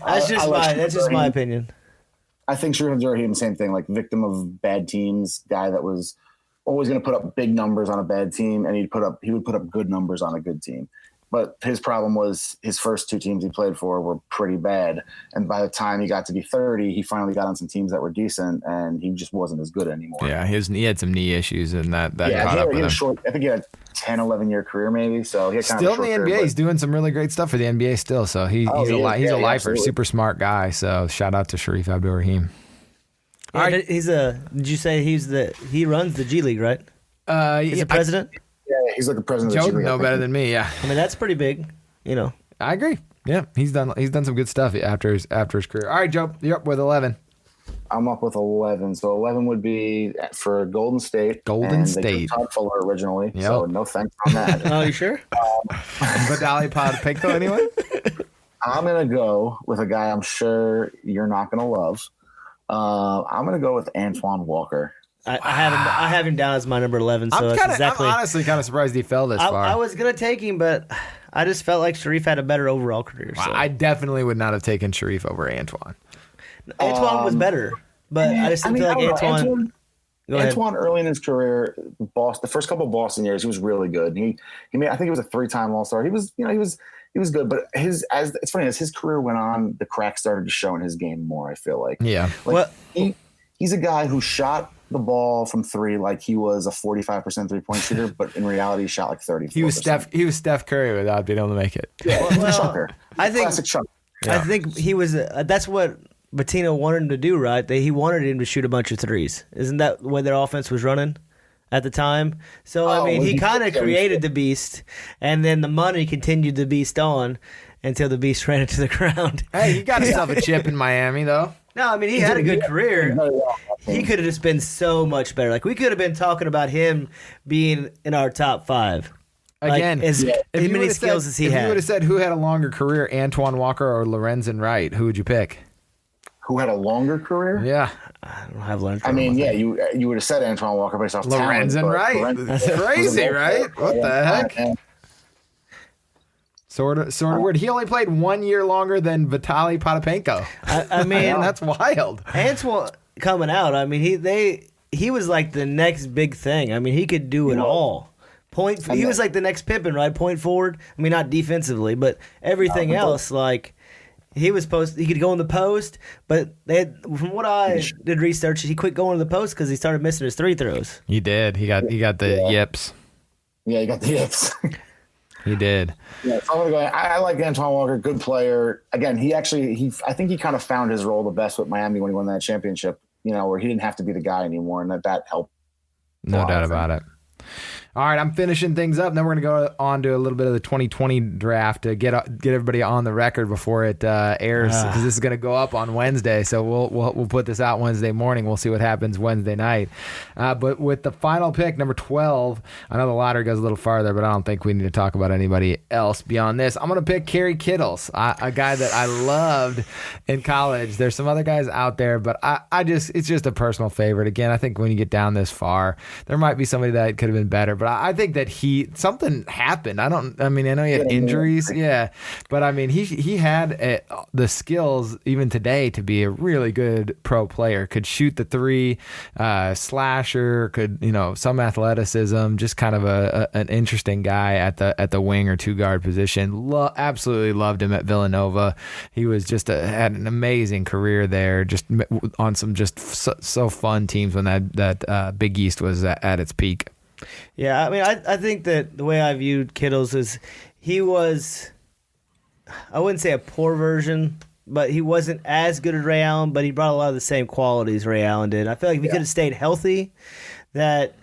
That's just my opinion. I think Sharif Abdul-Rahim, same thing, like victim of bad teams, guy that was always going to put up big numbers on a bad team, and he would put up good numbers on a good team. But his problem was his first 2 teams he played for were pretty bad, and by the time he got to be 30, he finally got on some teams that were decent, and he just wasn't as good anymore. Yeah, he had some knee issues, and that caught up with him. I think he had a 10, 11-year career maybe. So he had kind still of a short in the NBA. career, he's doing some really great stuff for the NBA still. So he's a lifer, absolutely. Super smart guy. So shout out to Sharif Abdul-Rahim. All right, did you say he runs the G League, right? He's the president? Yeah, he's like the president of the G Joe League. know better than me, yeah. I mean, that's pretty big, I agree. Yeah, he's done some good stuff after his career. All right, Joe, you're up with 11. I'm up with 11. So 11 would be for Golden State. They took Todd Fuller originally, so no thanks on that. Oh, you sure? Vidali Podpeko, anyway? I'm going to go with a guy I'm sure you're not going to love. I'm going to go with Antoine Walker. I have him down as my number 11. So I'm honestly kind of surprised he fell this far. I was going to take him, but I just felt like Sharif had a better overall career. So. I definitely would not have taken Sharif over Antoine. Antoine was better, but I just feel like Antoine. Antoine early in his career, the first couple of Boston years, he was really good. He made, I think he was a 3-time All-Star. He was good, but it's funny as his career went on, the cracks started to show in his game more. I feel like, he's a guy who shot the ball from 3 like he was a 45% 3-point shooter, but in reality, he shot like 30%. He was Steph Curry without being able to make it. Yeah, chucker. Classic chucker. I think he was. That's what Pitino wanted him to do, right? He wanted him to shoot a bunch of threes. Isn't that the way their offense was running at the time? So, he kind of created the beast, and then the money continued the beast on until the beast ran into the ground. Hey, he got himself a chip in Miami, though. No, he had a good career. He could have just been so much better. Like, we could have been talking about him being in our top 5. Again, as many skills as he had. If you would have said who had a longer career, Antoine Walker or Lorenzen Wright, who would you pick? Who had a longer career? Yeah. I don't have Lorenzen. You would have said Antoine Walker based off Lorenzen Wright. That's crazy, right? What the heck? Sort of weird. He only played 1 year longer than Vitaly Potapenko. That's wild. Antoine coming out. He was like the next big thing. He could do it all. He was like the next Pippen, right? Point forward. Not defensively, but everything else. Like he could go in the post, but from what I did research, he quit going to the post because he started missing his 3 throws. He did. He got the yips. Yeah, he got the yips. He did. Yeah, so I'm gonna go. I like Antoine Walker, good player. Again, I think he kind of found his role the best with Miami when he won that championship. where he didn't have to be the guy anymore, and that helped. No doubt about it. All right, I'm finishing things up. And then we're going to go on to a little bit of the 2020 draft to get everybody on the record before it airs, because this is going to go up on Wednesday. So we'll put this out Wednesday morning. We'll see what happens Wednesday night. But with the final pick, number 12, I know the lottery goes a little farther, but I don't think we need to talk about anybody else beyond this. I'm going to pick Kerry Kittles, a guy that I loved in college. There's some other guys out there, but it's just a personal favorite. Again, I think when you get down this far, there might be somebody that could have been better, but I think that something happened. I know he had injuries, but I mean, he had the skills even today to be a really good pro player. Could shoot the three, slasher, could, some athleticism, just kind of an interesting guy at the wing or two guard position. Absolutely loved him at Villanova. He was just had an amazing career there, just on some just so fun teams when that Big East was at its peak. Yeah, I mean, I think that the way I viewed Kittles is he was, I wouldn't say a poor version, but he wasn't as good as Ray Allen, but he brought a lot of the same qualities Ray Allen did. I feel like if he could have stayed healthy, that,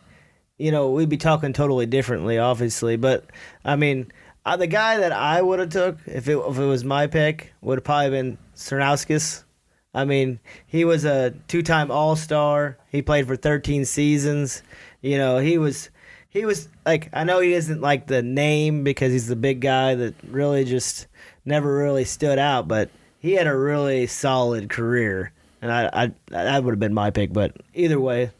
we'd be talking totally differently, obviously. But, I mean, the guy that I would have took, if it was my pick, would have probably been Cernauskis. I mean, he was a two-time All-Star. He played for 13 seasons. He was like, I know he isn't like the name because he's the big guy that really just never really stood out, but he had a really solid career, and I would have been my pick. But either way.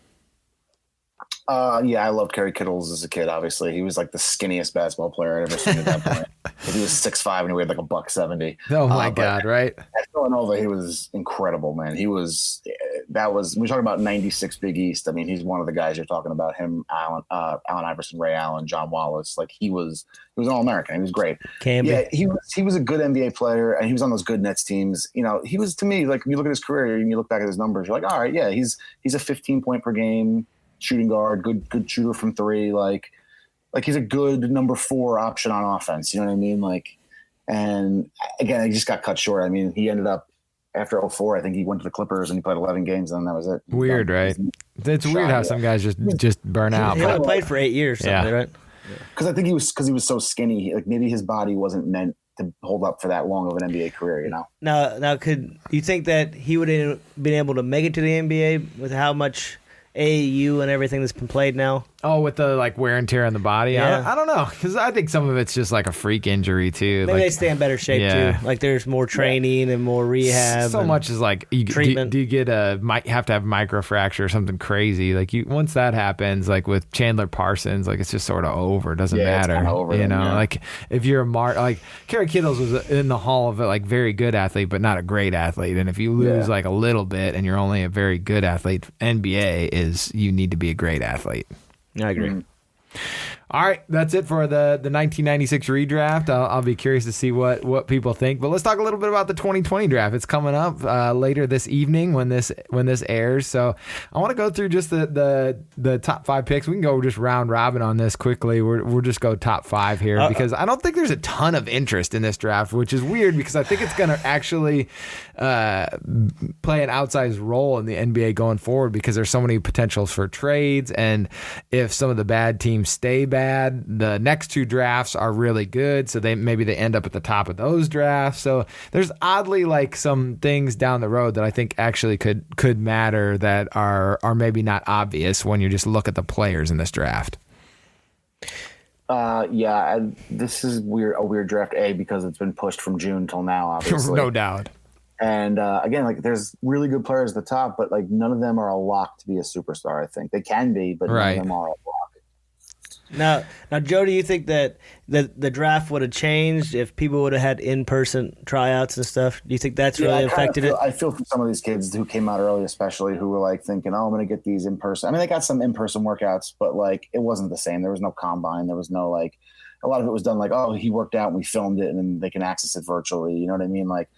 I loved Kerry Kittles as a kid. Obviously, he was like the skinniest basketball player I'd ever seen at that point. He was 6'5" and he weighed like $170. Oh my God! Right? At Villanova, he was incredible, man. He was. We're talking about '96 Big East. I mean, he's one of the guys you're talking about. Him, Allen Iverson, Ray Allen, John Wallace. Like he was an All-American. He was great. Yeah, he was a good NBA player, and he was on those good Nets teams. He was, to me, like, when you look at his career and you look back at his numbers, you're like, all right, yeah, he's a 15-point per game shooting guard, good shooter from three, like he's a good number 4 option on offense. You know what I mean? Like, and again, he just got cut short. I mean, he ended up after 2004, I think he went to the Clippers and he played 11 games, and that was it. Weird, right? It's weird how some guys just burn out. He only played for 8 years, right? Because I think he was so skinny, like maybe his body wasn't meant to hold up for that long of an NBA career. Now, could you think that he would have been able to make it to the NBA with how much AAU and everything that's been played now? Oh, with the like wear and tear on the body? Yeah. I don't know, because I think some of it's just like a freak injury too. Maybe they stay in better shape too. Like there's more training and more rehab. So much is like treatment. Do you get have to have microfracture or something crazy? Like once that happens, like with Chandler Parsons, like it's just sort of over. It doesn't matter. It's over, like if you're like Kerry Kittles was in the hall of like very good athlete, but not a great athlete. And if you lose like a little bit and you're only a very good athlete, NBA is you need to be a great athlete. I agree. Mm-hmm. All right, that's it for the 1996 redraft. I'll be curious to see what people think. But let's talk a little bit about the 2020 draft. It's coming up later this evening when this airs. So I want to go through just the top 5 picks. We can go just round robin on this quickly. We'll just go top 5 here because I don't think there's a ton of interest in this draft, which is weird because I think it's going to actually play an outsized role in the NBA going forward because there's so many potentials for trades, and if some of the bad teams stay bad, the next 2 drafts are really good, so they end up at the top of those drafts. So there's oddly like some things down the road that I think actually could matter that are maybe not obvious when you just look at the players in this draft. This is a weird draft because it's been pushed from June till now, obviously. No doubt. And again, like there's really good players at the top, but like none of them are a lock to be a superstar. I think they can be, but none of them are a lock. Now, Joe, do you think that the draft would have changed if people would have had in-person tryouts and stuff? Do you think that's really affected it? I feel for some of these kids who came out early, especially who were like thinking, "Oh, I'm going to get these in person." I mean, they got some in-person workouts, but like it wasn't the same. There was no combine. There was no like. A lot of it was done like, "Oh, he worked out and we filmed it, and then they can access it virtually." You know what I mean? Like,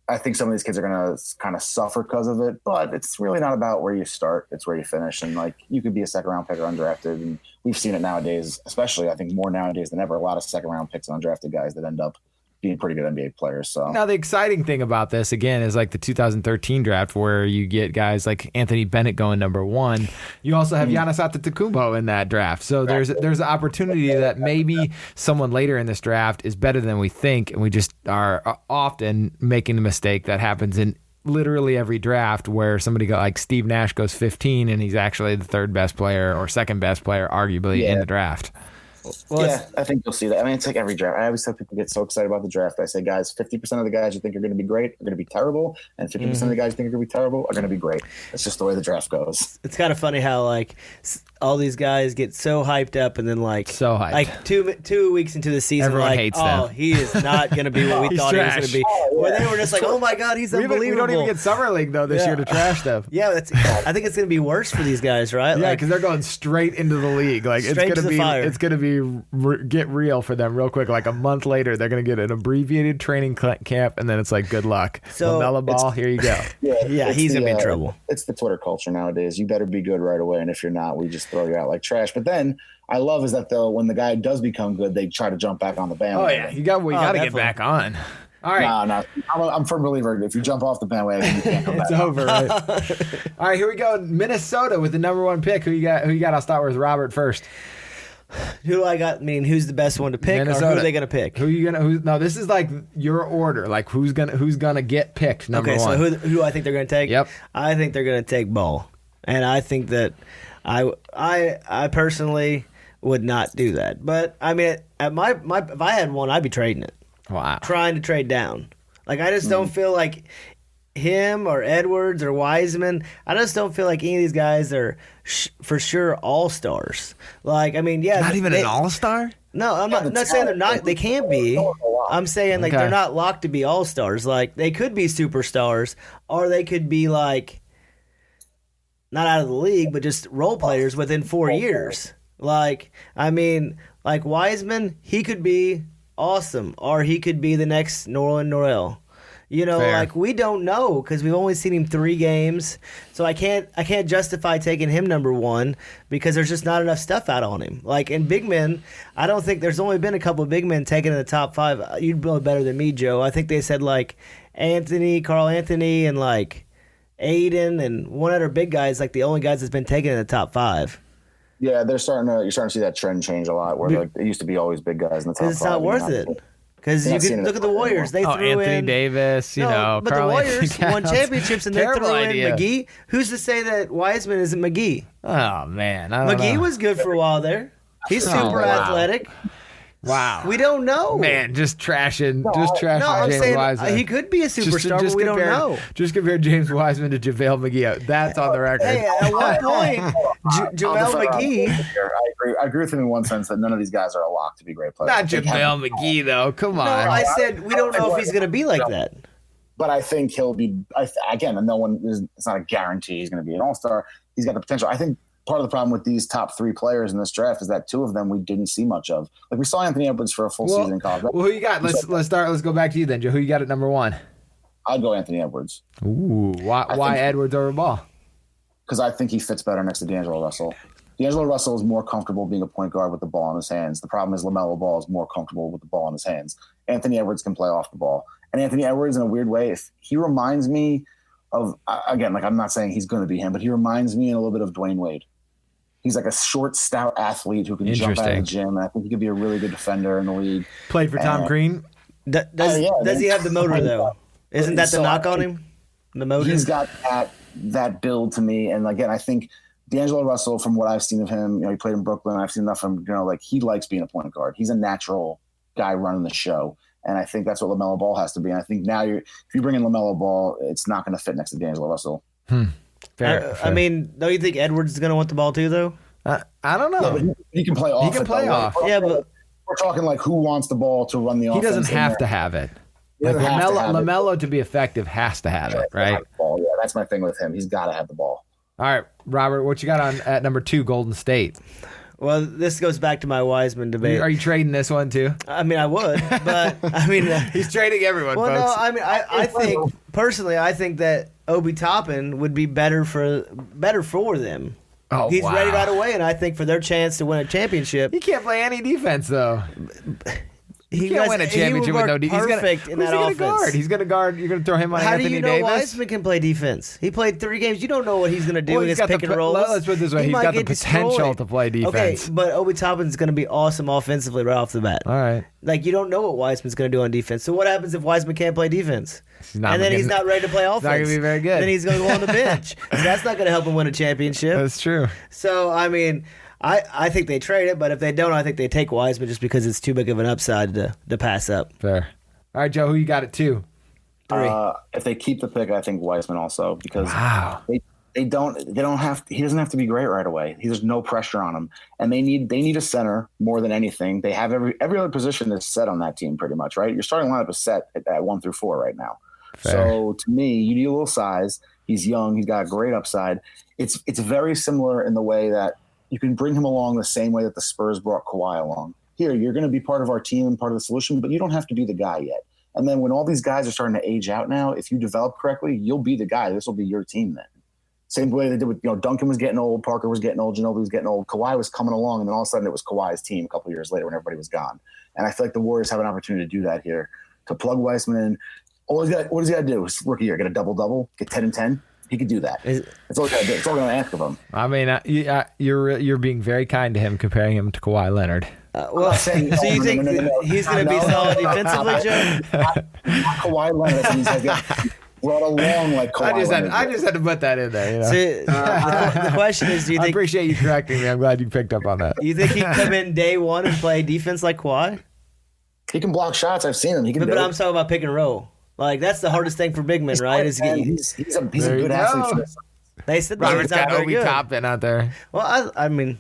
I think some of these kids are going to kind of suffer because of it, but it's really not about where you start. It's where you finish. And like, you could be a second round pick or undrafted. And we've seen it nowadays, especially I think more nowadays than ever, a lot of second round picks and undrafted guys that end up being pretty good NBA players. So now the exciting thing about this again is like the 2013 draft where you get guys like Anthony Bennett going number 1. You also have Giannis Antetokounmpo in that draft. So there's an opportunity that maybe someone later in this draft is better than we think, and we just are often making the mistake that happens in literally every draft where somebody like Steve Nash goes 15 and he's actually the third best player or second best player arguably in the draft. Well, yeah, I think you'll see that. I mean, it's like every draft. I always tell people get so excited about the draft. I say, guys, 50% of the guys you think are going to be great are going to be terrible, and 50% of the guys you think are going to be terrible are going to be great. It's just the way the draft goes. It's kind of funny how like all these guys get so hyped up, and then like like 2 weeks into the season, everyone like, hates oh, them. he is not going to be what we thought he was going to be. Where they were just like, oh my god, he's unbelievable. We don't even get Summer League though this year to trash them. Yeah, I think it's going to be worse for these guys, right? Yeah, like, because they're going straight into the league. Like it's going to be get real for them real quick. Like a month later, they're going to get an abbreviated training camp, and then it's like, good luck. So LaMelo Ball, here you go. Yeah, he's going to be in trouble. It's the Twitter culture nowadays. You better be good right away, and if you're not, we just throw you out like trash. But then I love is that though when the guy does become good, they try to jump back on the bandwagon. Oh yeah, you got to get back on. All right. No. I'm a firm believer. If you jump off the bandwagon, you can't come back. It's over, right? All right, here we go. Minnesota with the number 1 pick. Who you got? I'll start with Robert first. Who I got? I mean, who's the best one to pick? Minnesota. Or who are they gonna pick? No, this is like your order. Like who's gonna get picked number 1. Okay, so who do I think they're gonna take? Yep. I think they're gonna take Ball, and I think that I personally would not do that. But I mean, at my if I had one, I'd be trading it. Wow. Trying to trade down. Like I just don't feel like him or Edwards or Wiseman. I just don't feel like any of these guys are for sure all-stars. Like I mean, yeah, not even an all-star. No, I'm not saying they're not. They can't be. I'm saying like they're not locked to be all-stars. Like they could be superstars, or they could be like not out of the league, but just role players within 4 years. Like I mean, like Wiseman, he could be awesome, or he could be the next Norland Norell. You know, Fair. like we don't know because we've only seen him 3 games, so I can't justify taking him number 1 because there's just not enough stuff out on him. Like in big men, I don't think there's only been a couple of big men taken in the top 5. You'd know better than me, Joe. I think they said like Carl Anthony, and like Aiden, and one other big guys, like the only guys that's been taken in the top 5. Yeah, you're starting to see that trend change a lot. Where like it used to be always big guys in the top 5. It's not worth it. Because you can look at the Warriors. They threw Anthony in Davis, but Carl the Warriors won championships, and they threw in idea. McGee. Who's to say that Wiseman isn't McGee? Oh man, I don't McGee know. was good for a while there. He's super athletic. Wow. We don't know. Man, just trashing No, I'm James saying Wiseman. he could be a superstar, but we don't know. Just compare James Wiseman to JaVale McGee. That's on the record. Hey, at one point, JaVale McGee. I agree with him in one sense that none of these guys are a lock to be great players. Not JaVale McGee, though. Come on. No, I said we don't know if he's going to be like that. But I think he'll be, again, it's not a guarantee he's going to be an all-star. He's got the potential. I think part of the problem with these top 3 players in this draft is that 2 of them we didn't see much of. Like we saw Anthony Edwards for a full season in college. Well, who you got? Let's go back to you then, Joe. Who you got at number 1? I'd go Anthony Edwards. Ooh, why Edwards over Ball? Because I think he fits better next to D'Angelo Russell. D'Angelo Russell is more comfortable being a point guard with the ball in his hands. The problem is LaMelo Ball is more comfortable with the ball in his hands. Anthony Edwards can play off the ball. And Anthony Edwards, in a weird way, he reminds me of, again, like I'm not saying he's going to be him, but he reminds me in a little bit of Dwayne Wade. He's like a short, stout athlete who can jump out of the gym. And I think he could be a really good defender in the league. Played for Tom Green. Does he have the motor, though? Isn't that the knock on him? The motor? He's got that build to me. And again, I think D'Angelo Russell, from what I've seen of him, he played in Brooklyn. I've seen enough from him, like he likes being a point guard. He's a natural guy running the show. And I think that's what LaMelo Ball has to be. And I think now if you bring in LaMelo Ball, it's not going to fit next to D'Angelo Russell. Fair. I mean, don't you think Edwards is going to want the ball too, though? I don't know. Yeah, but he can play off. He can play off. Yeah, but we're talking like who wants the ball to run the offense. He doesn't have to have it. Like LaMelo to be effective has to have it, right? Yeah, that's my thing with him. He's got to have the ball. All right, Robert, what you got on at number 2, Golden State? Well, this goes back to my Wiseman debate. Are you trading this one too? I mean, I would, but I mean, he's trading everyone. Well, folks. no, I mean, I think personally, I think that Obi Toppin would be better for them. Oh, he's wow. ready right away, and I think for their chance to win a championship, he can't play any defense though. You can't win a championship with no defense. Perfect in that offense. Guard? He's going to guard. You're going to throw him on How Anthony do you know Davis? Wiseman can play defense? He played 3 games. You don't know what he's going to do against pick and rolls. Let's put it this way. He's got the potential to play defense. Okay, but Obi Toppin's going to be awesome offensively right off the bat. All right. Like, you don't know what Wiseman's going to do on defense. So what happens if Wiseman can't play defense? He's not ready to play offense. He's not going to be very good. Then he's going to go on the bench. So that's not going to help him win a championship. That's true. So, I mean, I think they trade it, but if they don't, I think they take Wiseman just because it's too big of an upside to pass up. Fair. All right, Joe, who you got at 2? 3. If they keep the pick, I think Wiseman also, because they don't have, he doesn't have to be great right away. There's no pressure on him, and they need a center more than anything. They have every other position is set on that team pretty much, right? Your starting lineup is set at 1 through 4 right now. Fair. So to me, you need a little size. He's young. He's got a great upside. It's very similar in the way that you can bring him along the same way that the Spurs brought Kawhi along. Here, you're going to be part of our team and part of the solution, but you don't have to be the guy yet. And then when all these guys are starting to age out now, if you develop correctly, you'll be the guy. This will be your team then. Same way they did with, Duncan was getting old, Parker was getting old, Ginobili was getting old, Kawhi was coming along, and then all of a sudden it was Kawhi's team a couple of years later when everybody was gone. And I feel like the Warriors have an opportunity to do that here, to plug Weissman in. What does he got to do? His rookie year, get a double-double, get 10 and 10? He could do that. That's all he got to do. That's all we're going to ask of him. I mean, you're being very kind to him, comparing him to Kawhi Leonard. So you think he's going to be solid defensively, Joe? Not Kawhi Leonard. He's brought along like Kawhi Leonard. I just had to put that in there. So, the question is, do you think? I appreciate you correcting me. I'm glad you picked up on that. You think he'd come in day one and play defense like Kawhi? He can block shots. I've seen him. He can. But I'm talking about pick and roll. Like, that's the hardest thing for big men, right? He's a good athlete. They said Robert's got very Obi good. Toppin out there. Well, I mean,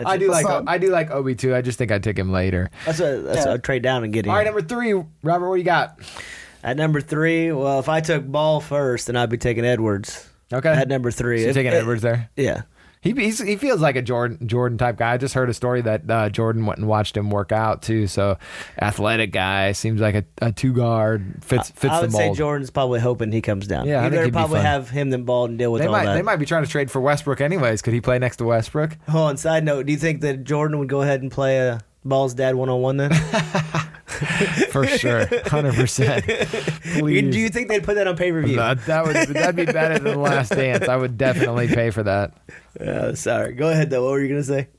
I do like Obi too. I just think I'd take him later. That's what I'd trade down and get him. All right, number 3, Robert, what you got? At number 3, well, if I took Ball first, then I'd be taking Edwards. Okay. At number 3, So you're taking Edwards there. Yeah. He feels like a Jordan type guy. I just heard a story that Jordan went and watched him work out too. So athletic guy, seems like a 2-guard, fits the mold. I would say Jordan's probably hoping he comes down. Yeah, I think he'd probably be fun. have him then Ball and deal with all that. They might be trying to trade for Westbrook anyways. Could he play next to Westbrook? Oh, and side note, do you think that Jordan would go ahead and play Ball's dad 1-on-1 then? For sure, 100%. Please. Do you think they'd put that on pay-per-view? No, that'd be better than The Last Dance. I would definitely pay for that. Sorry. Go ahead though. What were you gonna say?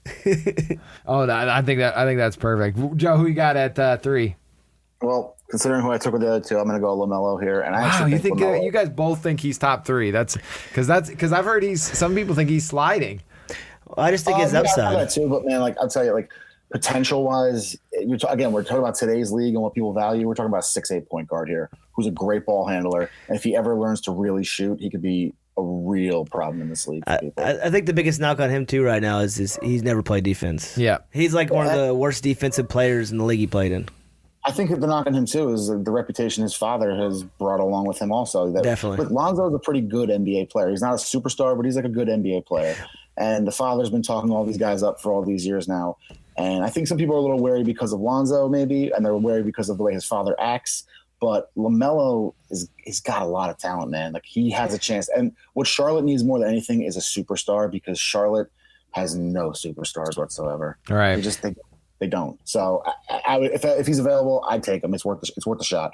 I think that's perfect. Joe, who you got at 3? Well, considering who I took with the other 2, I'm going to go LaMelo here. And I actually you think you guys both think he's top 3? That's because I've heard some people think he's sliding. Well, I just think his upside. That too, but man, I'll tell you, potential wise, we're talking about today's league and what people value. We're talking about a 6'8" point guard here who's a great ball handler, and if he ever learns to really shoot, he could be a real problem in this league. I think the biggest knock on him too right now is he's never played defense. Yeah, he's like one of the worst defensive players in the league he played in. I think the knock on him too is the reputation his father has brought along with him also. Definitely. But Lonzo's a pretty good NBA player. He's not a superstar, but he's like a good NBA player. And the father's been talking all these guys up for all these years now. And I think some people are a little wary because of Lonzo maybe, and they're wary because of the way his father acts. But LaMelo he's got a lot of talent, man. He has a chance. And what Charlotte needs more than anything is a superstar, because Charlotte has no superstars whatsoever. All right. They don't. So I would, if he's available, I'd take him. It's worth the shot.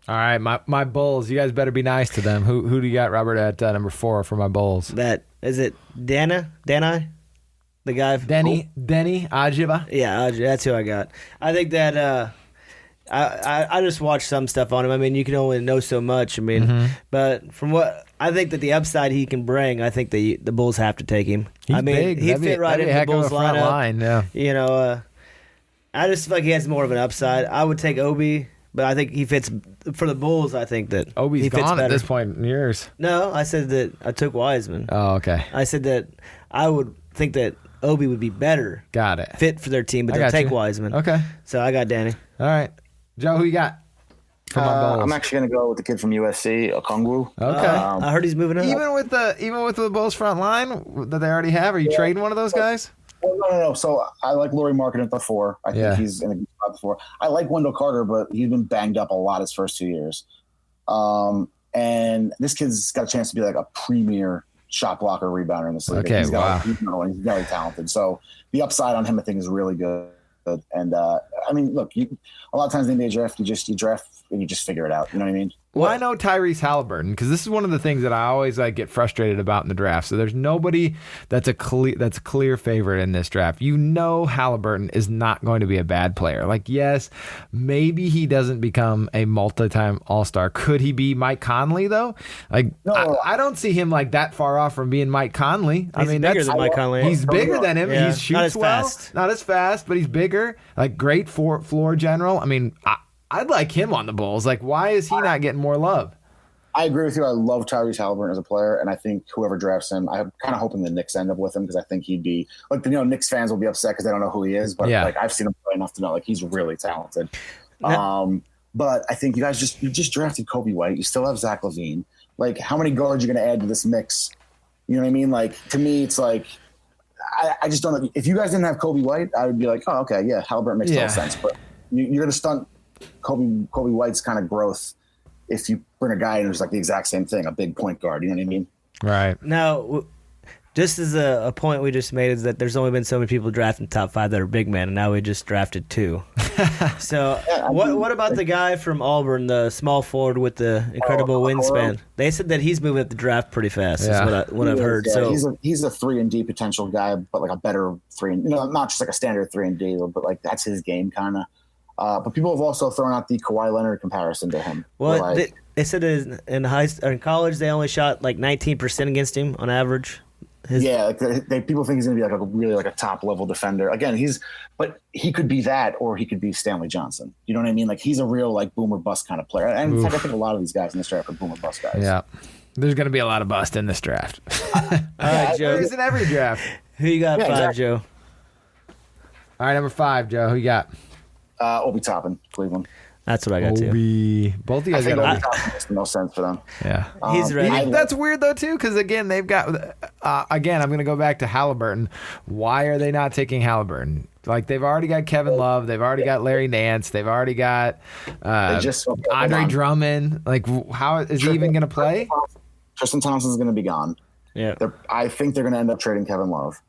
All right, my Bulls. You guys better be nice to them. Who do you got, Robert, at number 4 for my Bulls? That is it. Danai, the guy. Denny Ajiba. Yeah, that's who I got. I think that I just watched some stuff on him. I mean, you can only know so much. I mean, but from what I think that the upside he can bring, I think the Bulls have to take him. He's big. He'd fit right into the Bulls lineup. Line, yeah. I just feel like he has more of an upside. I would take Obi, but I think he fits for the Bulls. I think that Obi's gone at this point in years. No, I said that I took Wiseman. Oh, okay. I said that I would think that Obi would be better. Got it. Fit for their team, but they'll take Wiseman. Okay. So I got Danny. All right. Joe, who you got for my Bulls? I'm actually going to go with the kid from USC, Okongwu. Okay. I heard he's moving up. Even with the Bulls front line that they already have, are you trading one of those guys? Well, no. So I like Lauri Markkanen at the 4. I think he's in a good spot at the 4. I like Wendell Carter, but he's been banged up a lot his first 2 years. And this kid's got a chance to be like a premier shot blocker, rebounder in this league. Okay, he's very talented. So the upside on him, I think, is really good. good. And I mean, look, a lot of times in the NBA draft, you draft and you just figure it out. You know what I mean? Well, I know Tyrese Halliburton because this is one of the things that I always get frustrated about in the draft. So there's nobody that's a clear favorite in this draft. You know, Halliburton is not going to be a bad player. Like, yes, maybe he doesn't become a multi-time All-Star. Could he be Mike Conley though? Like, no, I don't see him like that far off from being Mike Conley. He's bigger than Mike Conley. He's bigger than him. Yeah. He shoots not as fast, but he's bigger. Like, great floor general. I mean, I'd like him on the Bulls. Like, why is he not getting more love? I agree with you. I love Tyrese Halliburton as a player, and I think whoever drafts him, I'm kind of hoping the Knicks end up with him because I think he'd be like, Knicks fans will be upset because they don't know who he is, but like I've seen him play enough to know like he's really talented. But I think you just drafted Kobe White. You still have Zach LaVine. Like, how many guards are you going to add to this mix? You know what I mean? Like, to me, it's like I just don't know. If you guys didn't have Kobe White, I would be like, oh, okay, yeah, Halliburton makes total sense. But you're going to stunt Kobe White's kind of growth if you bring a guy in who's like the exact same thing, a big point guard. You know what I mean? Right. Now, just as a point we just made is that there's only been so many people drafting top 5 that are big men, and now we just drafted 2. So what about the guy from Auburn, the small forward with the incredible wingspan? They said that he's moving up the draft pretty fast. Is what I've heard. Yeah, so he's a 3-and-D potential guy, but like a better 3, not just like a standard 3-and-D, but like that's his game kind of. But people have also thrown out the Kawhi Leonard comparison to him. Well, they said in college they only shot like 19% against him on average. People think he's going to be like a really like a top level defender. Again, but he could be that, or he could be Stanley Johnson. You know what I mean? Like, he's a real like boomer bust kind of player. And in fact, I think a lot of these guys in this draft are boomer bust guys. Yeah, there's going to be a lot of bust in this draft. All right, Joe. There's in every draft. Who you got 5, exactly. Joe? All right, number 5, Joe. Who you got? Obi Toppin, Cleveland. That's what I got too. Obi. Both of you I guys think got Obi Obi. Toppin makes the most sense for them. Yeah, he's ready. That's weird though too, because again they've got. Again, I'm going to go back to Halliburton. Why are they not taking Halliburton? Like, they've already got Kevin Love, they've already got Larry Nance, they've already got Andre Drummond. Like, how is he even going to play? Tristan Thompson's going to be gone. Yeah, I think they're going to end up trading Kevin Love.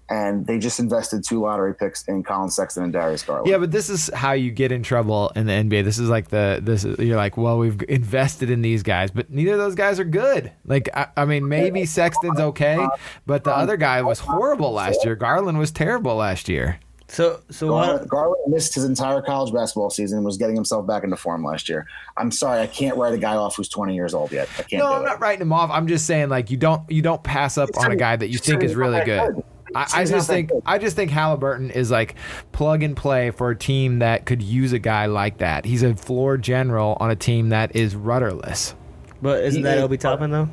And they just invested 2 lottery picks in Colin Sexton and Darius Garland. Yeah, but this is how you get in trouble in the NBA. This is like you're like, well, we've invested in these guys, but neither of those guys are good. Like, I mean, maybe Sexton's okay, but the other guy was horrible last year. Garland was terrible last year. So Garland missed his entire college basketball season and was getting himself back into form last year. I'm sorry, I can't write a guy off who's 20 years old yet. I can't. No, I'm not writing him off. I'm just saying, like, you don't pass up on a guy that you think is really good. I just think Halliburton is like plug and play for a team that could use a guy like that. He's a floor general on a team that is rudderless. But isn't that Obi Toppin though?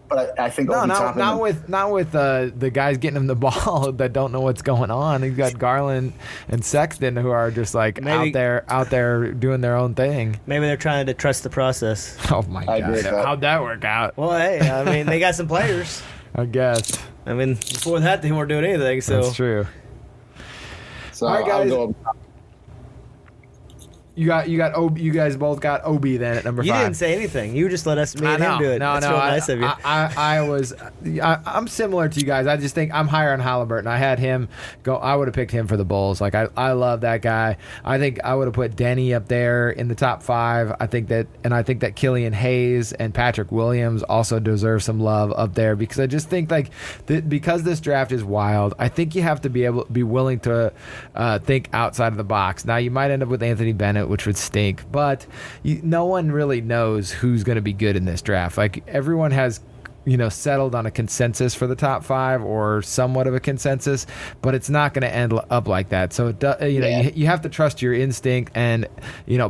But I think not with the guys getting him the ball that don't know what's going on. He's got Garland and Sexton who are just like out there doing their own thing. Maybe they're trying to trust the process. Oh my God! How'd that work out? Well, hey, I mean, they got some players. I guess. I mean, before that, they weren't doing anything. So that's true. So all right, guys. You guys both got Obi then at number 5. You didn't say anything. You just let us me and him do it. That's real nice of you. I'm similar to you guys. I just think I'm higher on Halliburton. I had him go. I would have picked him for the Bulls. Like, I love that guy. I think I would have put Denny up there in the top 5. I think that Killian Hayes and Patrick Williams also deserve some love up there, because I just think like because this draft is wild. I think you have to be willing to think outside of the box. Now you might end up with Anthony Bennett, which would stink, but no one really knows who's going to be good in this draft. Like, everyone has settled on a consensus for the top 5 or somewhat of a consensus, but it's not going to end up like that. So you have to trust your instinct and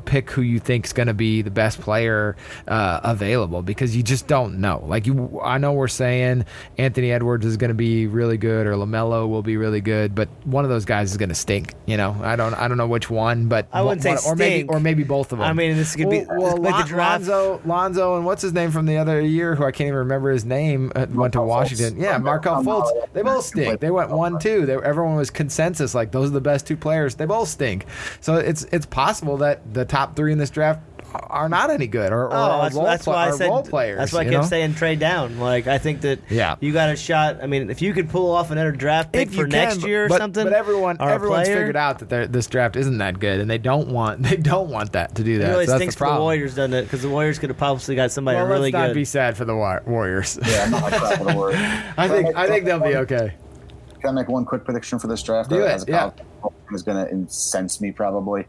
pick who you think is going to be the best player available, because you just don't know. Like, I know we're saying Anthony Edwards is going to be really good or LaMelo will be really good, but one of those guys is going to stink. I don't know which one, but I wouldn't say stink, or maybe both of them. I mean, this could be like the draft. Lonzo, and what's his name from the other year, who I can't even remember his name, went to Washington. Yeah, Markelle Fultz. They both stink. They went 1-2. Everyone was consensus like those are the best 2 players. They both stink. So it's possible that the top 3 in this draft are not any good, or that's why I said role players. That's why I kept saying trade down. Like I think that you got a shot. I mean, if you could pull off another draft pick for next year or something, but everyone's figured out that this draft isn't that good, and they don't want that to do that. It really so stinks for the Warriors, doesn't it? Because the Warriors could have possibly got somebody really good. Let's not be sad for the Warriors. Yeah, I'm not sad for the Warriors. I think they'll be okay. Can I make one quick prediction for this draft? Do it. Yeah. Is going to incense me probably.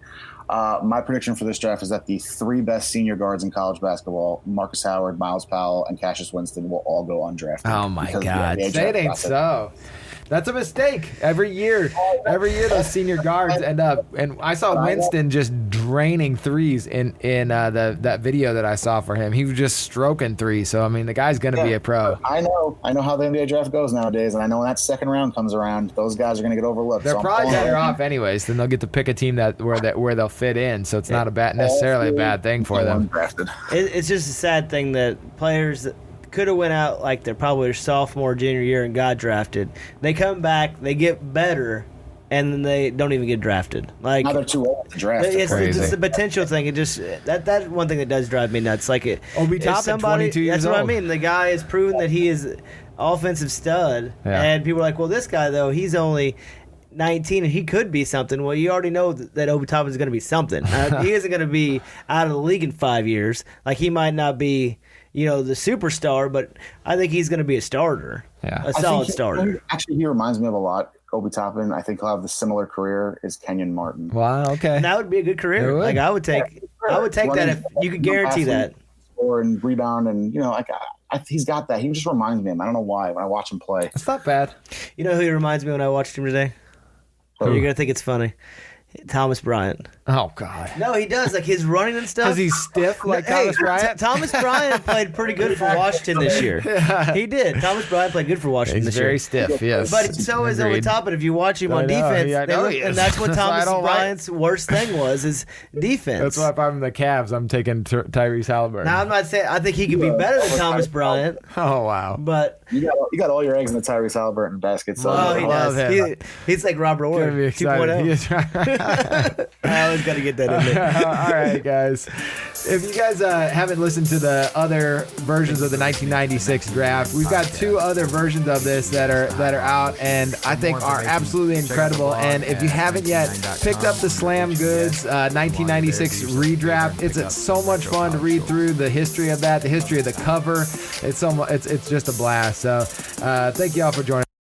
My prediction for this draft is that the 3 best senior guards in college basketball, Marcus Howard, Miles Powell, and Cassius Winston, will all go undrafted. Oh, my God. Say it ain't so. That's a mistake. Every year, those senior guards end up. And I saw Winston just draining threes in that video that I saw for him. He was just stroking threes. So I mean, the guy's going to be a pro. I know how the NBA draft goes nowadays, and I know when that second round comes around, those guys are going to get overlooked. They're probably better off anyways. Then they'll get to pick a team where they'll fit in. So it's not necessarily a bad thing for them. It's just a sad thing that players could have went out like they're probably their sophomore, junior year and got drafted. They come back, they get better, and then they don't even get drafted. Like now they're too old to draft. It's the potential thing. It just that's one thing that does drive me nuts. Like Obi Toppin, 22 years that's old. what I mean. The guy has proven that he is offensive stud, and people are like, well, this guy though, he's only 19 and he could be something. Well, you already know that Obi Toppin is going to be something. He isn't going to be out of the league in 5 years. Like he might not be, the superstar, but I think he's going to be a starter, a solid starter. Actually, he reminds me of a lot. Obi Toppin, I think he'll have the similar career as Kenyon Martin. Wow, okay. And that would be a good career. Like I would take that if you could guarantee that. Score and rebound, and he's got that. He just reminds me of him. I don't know why when I watch him play. It's not bad. You know who he reminds me when I watched him today? You're going to think it's funny. Thomas Bryant. Oh, God. No, he does. Like his running and stuff. Because he's stiff like Thomas Bryant? Thomas Bryant played pretty good for Washington this year. He did. Thomas Bryant played good for Washington this year. He's very stiff, yes. But so is Obi Toppin. If you watch him on defense, and that's what Thomas Bryant's worst thing was, is defense. That's why if I'm the Cavs, I'm taking Tyrese Halliburton. Now, I'm not saying I think he could be better than Thomas Bryant. Oh, wow. But you got all your eggs in the Tyrese Halliburton basket. So he does. He's like Robert Weyer 2.0. I always got to get that in there. All right, guys. If you guys haven't listened to the other versions of the 1996 draft, we've got 2 other versions of this that are out, and I think are absolutely incredible. And if you haven't yet picked up the Slam Goods 1996 redraft, it's so much fun to read through the history of that, the history of the cover. It's just a blast. So thank you all for joining.